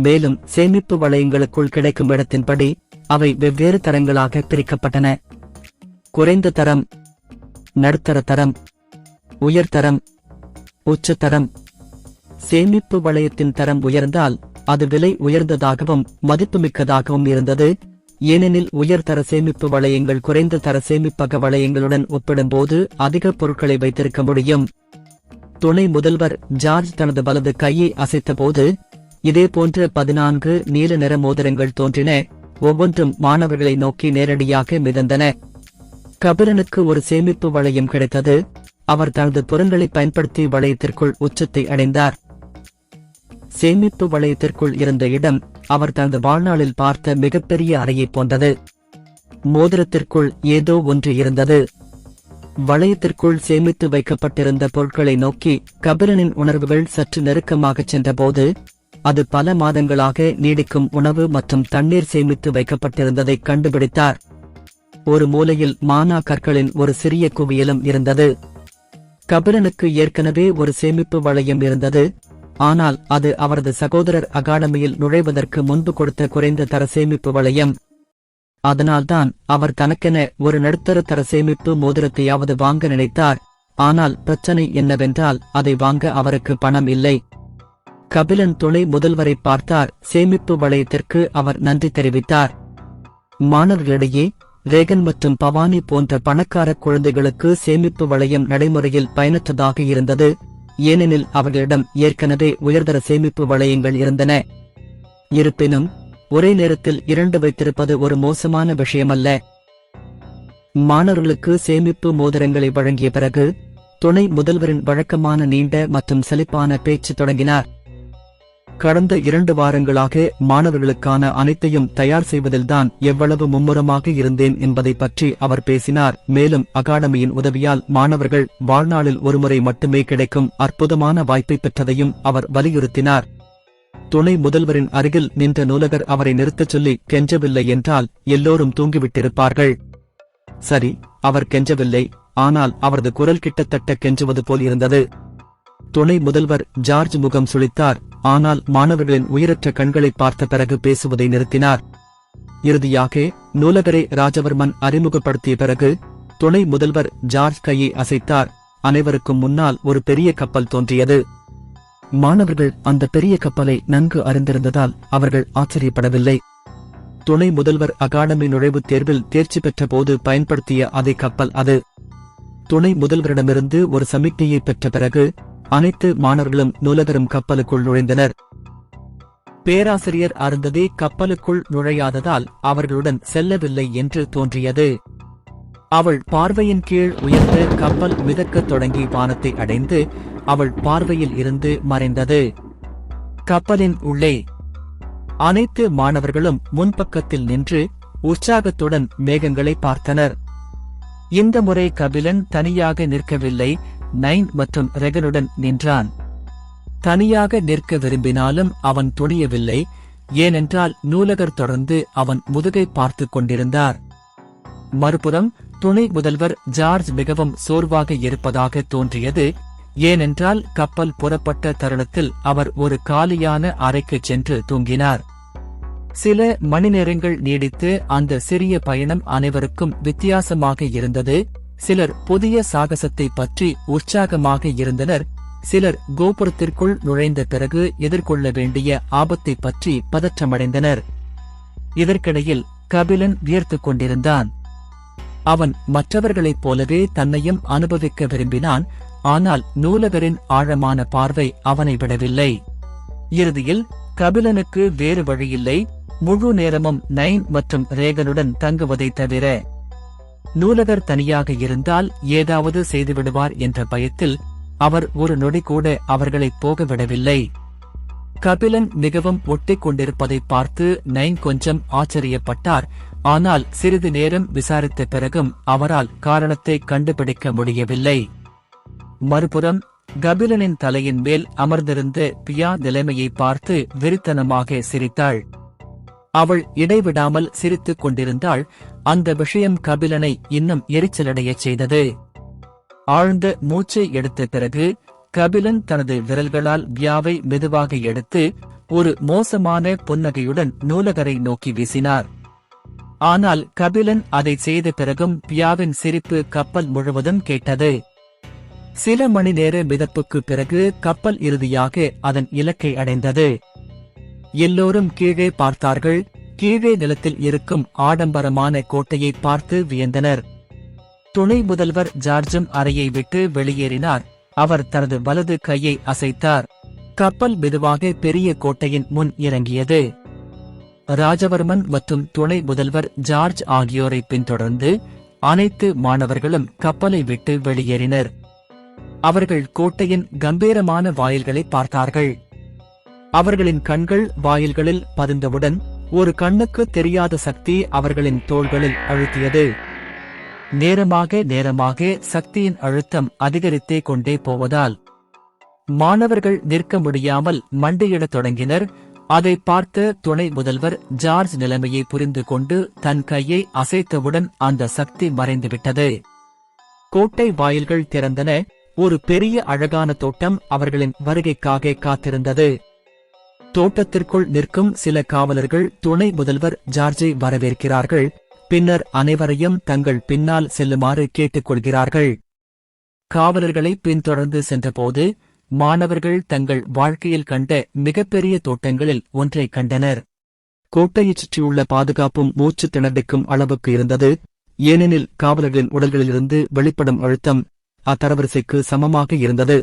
மேலும் சேமிப்பு வளையங்களுக்குள் கிடைக்கும் இடத்தின்படி அவை வெவ்வேறு தரங்களாக பிரிக்கப்பட்டன. குறைந்த தரம், நடுத்தர தரம், உயர்தரம், உச்சதரம். சேமிப்பு வளையத்தின் தரம் உயர்ந்தால் அது விலை உயர்ந்ததாகவும் மதிப்புமிக்கதாகவும் இருந்தது. ஏனெனில் உயர்தர சேமிப்பு வளையங்கள் குறைந்த தர சேமிப்பக வளையங்களுடன் ஒப்பிடும்போது அதிக பொருட்களை வைத்திருக்க முடியும். துணை முதல்வர் ஜார்ஜ் தனது வலது கையை அசைத்தபோது இதேபோன்ற 14 நீல நிற மோதிரங்கள் தோன்றின. ஒவ்வொன்றும் மாணவர்களை நோக்கி நேரடியாக மிதந்தன. கபிலனுக்கு ஒரு சேமிப்பு வளையம் கிடைத்தது. அவர் தனது புறங்களை பயன்படுத்தி வளையத்திற்குள் உச்சத்தை அடைந்தார். சேமிப்பு வளையத்திற்குள் இருந்த இடம் அவர் தனது வாழ்நாளில் பார்த்த மிகப்பெரிய அறையைப் போன்றது. மோதிரத்திற்குள் ஏதோ ஒன்று இருந்தது. வளையத்திற்குள் சேமித்து வைக்கப்பட்டிருந்த பொருட்களை நோக்கி கபிலனின் உணர்வுகள் சற்று நெருக்கமாகச் சென்றபோது அது பல மாதங்களாக நீடிக்கும் உணவு மற்றும் தண்ணீர் சேமித்து வைக்கப்பட்டிருந்ததை கண்டுபிடித்தார். ஒரு மூலையில் மானா கற்களின் ஒரு சிறிய குவியலும் இருந்தது. கபிலனுக்கு ஏற்கனவே ஒரு சேமிப்பு வளையம் இருந்தது. ஆனால் அது அவரது சகோதரர் அகாடமியில் நுழைவதற்கு முன்பு கொடுத்த குறைந்த தர சேமிப்பு வளையம். அதனால்தான் அவர் தனக்கென ஒரு நடுத்தர தர சேமிப்பு மோதிரத்தையாவது வாங்க நினைத்தார். ஆனால் பிரச்சனை என்னவென்றால் அதை வாங்க அவருக்கு பணம் இல்லை. கபிலன் துணை முதல்வரை பார்த்தார். சேமிப்பு வளையத்திற்கு அவர் நன்றி தெரிவித்தார். மாணவர்களிடையே ரேகன் மற்றும் பவானி போன்ற பணக்கார குழந்தைகளுக்கு சேமிப்பு வளையம் நடைமுறையில் பயனற்றதாக இருந்தது, ஏனெனில் அவர்களிடம் ஏற்கனவே உயர்தர சேமிப்பு வளையங்கள் இருந்தன. இருப்பினும் ஒரே நேரத்தில் 2 வைத்திருப்பது ஒரு மோசமான விஷயமல்ல. மாணவர்களுக்கு சேமிப்பு மோதிரங்களை வழங்கிய பிறகு துணை முதல்வரின் வழக்கமான நீண்ட மற்றும் சலிப்பான பேச்சு தொடங்கினார். கடந்த 2 வாரங்களாக மாணவர்களுக்கான அனைத்தையும் தயார் செய்வதில்தான் எவ்வளவு மும்முரமாக இருந்தேன் என்பதை பற்றி அவர் பேசினார். மேலும் அகாடமியின் உதவியால் மாணவர்கள் வாழ்நாளில் ஒருமுறை மட்டுமே கிடைக்கும் அற்புதமான வாய்ப்பை பெற்றதையும் அவர் வலியுறுத்தினார். துணை முதல்வரின் அருகில் நின்ற நூலகர் அவரை நிறுத்தச் சொல்லி கெஞ்சவில்லை என்றால் எல்லோரும் தூங்கிவிட்டிருப்பார்கள். சரி, அவர் கெஞ்சவில்லை, ஆனால் அவரது குரல் கிட்டத்தட்ட கெஞ்சுவது போல் இருந்தது. துணை முதல்வர் ஜார்ஜ் முகம் சுளித்தார், ஆனால் மாணவர்களின் உயிரற்ற கண்களை பார்த்த பிறகு பேசுவதை நிறுத்தினார். இறுதியாக நூலகரை ராஜவர்மன் அறிமுகப்படுத்திய பிறகு துணை முதல்வர் ஜார்ஜ் கையை அசைத்தார். அனைவருக்கும் முன்னால் ஒரு பெரிய கப்பல் தோன்றியது. மாணவர்கள் அந்த பெரிய கப்பலை நன்கு அறிந்திருந்ததால் அவர்கள் ஆச்சரியப்படவில்லை. துணை முதல்வர் அகாடமி நுழைவுத் தேர்வில் தேர்ச்சி பெற்ற போது பயன்படுத்திய அதே கப்பல் அது. துணை முதல்வரிடமிருந்து ஒரு சமிக்ஞையை பெற்ற பிறகு அனைத்து மாணவர்களும் நூலகரும் கப்பலுக்குள் நுழைந்தனர். பேராசிரியர் அருந்ததி கப்பலுக்குள் நுழையாததால் அவர்களுடன் செல்லவில்லை என்று தோன்றியது. அவள் பார்வையின் கீழ் உயர்ந்து கப்பல் மிதக்கத் தொடங்கி வானத்தை அடைந்து அவள் பார்வையில் இருந்து மறைந்தது. கப்பலின் உள்ளே அனைத்து மாணவர்களும் முன்பக்கத்தில் நின்று உற்சாகத்துடன் மேகங்களை பார்த்தனர். இந்த முறை கபிலன் தனியாக நிற்கவில்லை, நைன் மற்றும் ரெகனுடன் நின்றான். தனியாக நிற்க விரும்பினாலும் அவன் துணியவில்லை, ஏனென்றால் நூலகர் தொடர்ந்து அவன் முதுகை பார்த்துக் கொண்டிருந்தார். மறுபுறம் துணை முதல்வர் ஜார்ஜ் மிகவும் சோர்வாக இருப்பதாக தோன்றியது, ஏனென்றால் கப்பல் புறப்பட்ட தருணத்தில் அவர் ஒரு காலியான அறைக்குச் சென்று தூங்கினார். சில மணி நேரங்கள் நீடித்து அந்த சிறிய பயணம் அனைவருக்கும் வித்தியாசமாக இருந்தது. சிலர் புதிய சாகசத்தை பற்றி உற்சாகமாக இருந்தனர், சிலர் கோபுரத்திற்குள் நுழைந்த பிறகு எதிர்கொள்ள வேண்டிய ஆபத்தை பற்றி பதற்றமடைந்தனர். இதற்கிடையில் கபிலன் வியர்த்துக் கொண்டிருந்தான். அவன் மற்றவர்களைப் போலவே தன்னையும் அனுபவிக்க விரும்பினான், ஆனால் நூலகரின் ஆழமான பார்வை அவனை விடவில்லை. இறுதியில் கபிலனுக்கு வேறு வழியில்லை, முழு நேரமும் நைன் மற்றும் ரேகனுடன் தங்குவதைத் தவிர. நூலகர் தனியாக இருந்தால் ஏதாவது செய்துவிடுவார் என்ற பயத்தில் அவர் ஒரு நொடி கூட அவர்களை போக விடவில்லை. கபிலன் மிகவும் ஒட்டிக் கொண்டிருப்பதை பார்த்து நைன் கொஞ்சம் ஆச்சரியப்பட்டார், ஆனால் சிறிது நேரம் விசாரித்த பிறகும் அவரால் காரணத்தை கண்டுபிடிக்க முடியவில்லை. மறுபுறம் கபிலனின் தலையின் மேல் அமர்ந்திருந்த பியா நிலைமையை பார்த்து வெறித்தனமாக சிரித்தாள். அவள் இடைவிடாமல் சிரித்துக் கொண்டிருந்தாள். அந்த விஷயம் கபிலனை இன்னும் எரிச்சலடையச் செய்தது. ஆழ்ந்த மூச்சை எடுத்த பிறகு கபிலன் தனது விரல்களால் பியாவை மெதுவாக எடுத்து ஒரு மோசமான புன்னகையுடன் நூலகரை நோக்கி வீசினார். ஆனால் கபிலன் அதை செய்த பிறகும் பியாவின் சிரிப்பு கப்பல் முழுவதும் கேட்டது. சில மணி நேர மிதப்புக்கு பிறகு கப்பல் இறுதியாக அதன் இலக்கை அடைந்தது. எல்லோரும் கீழே பார்த்தார்கள். கீழே நிலத்தில் இருக்கும் ஆடம்பரமான கோட்டையை பார்த்து வியந்தனர். துணை முதல்வர் ஜார்ஜும் அறையை விட்டு வெளியேறினார். அவர் தனது வலது கையை அசைத்தார். கப்பல் மெதுவாக பெரிய கோட்டையின் முன் இறங்கியது. ராஜவர்மன் மற்றும் துணை முதல்வர் ஜார்ஜ் ஆகியோரை பின்தொடர்ந்து அனைத்து மாணவர்களும் கப்பலை விட்டு வெளியேறினர். அவர்கள் கோட்டையின் கம்பீரமான வாயில்களை பார்த்தார்கள். அவர்களின் கண்கள் வாயில்களில் பதிந்தவுடன் ஒரு கண்ணுக்கு தெரியாத சக்தி அவர்களின் தோள்களில் அழுத்தியது. நேரமாக சக்தியின் அழுத்தம் அதிகரித்தே கொண்டே போவதால் மாணவர்கள் நிற்க முடியாமல் மண்டியிடத் தொடங்கினர். அதை பார்த்த துணை முதல்வர் ஜார்ஜ் நிலைமையை புரிந்து கொண்டு தன் கையை அசைத்தவுடன் அந்த சக்தி மறைந்துவிட்டது. கோட்டை வாயில்கள் திறந்தன. ஒரு பெரிய அழகான தோட்டம் அவர்களின் வருகைக்காக காத்திருந்தது. தோட்டத்திற்குள் நிற்கும் சில காவலர்கள் துணை முதல்வர் ஜார்ஜை வரவேற்கிறார்கள். பின்னர் அனைவரையும் தங்கள் பின்னால் செல்லுமாறு கேட்டுக்கொள்கிறார்கள். காவலர்களை பின்தொடர்ந்து சென்றபோது மாணவர்கள் தங்கள் வாழ்க்கையில் கண்ட மிகப்பெரிய தோட்டங்களில் ஒன்றை கண்டனர். கோட்டையைச் சுற்றியுள்ள பாதுகாப்பும் மூச்சு திணறிக்கும் அளவுக்கு இருந்தது, ஏனெனில் காவலர்களின் உடல்களிலிருந்து வெளிப்படும் அழுத்தம் அத்தரவரிசைக்கு சமமாக இருந்தது.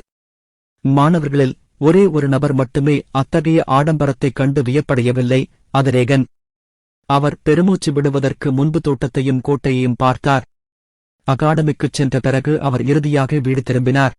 மாணவர்களில் ஒரே ஒரு நபர் மட்டுமே அத்தகைய ஆடம்பரத்தைக் கண்டு வியப்படையவில்லை, அது ரேகன். அவர் பெருமூச்சு விடுவதற்கு முன்பு தோட்டத்தையும் கோட்டையையும் பார்த்தார். அகாடமிக்குச் சென்ற பிறகு அவர் இறுதியாக வீடு திரும்பினார்.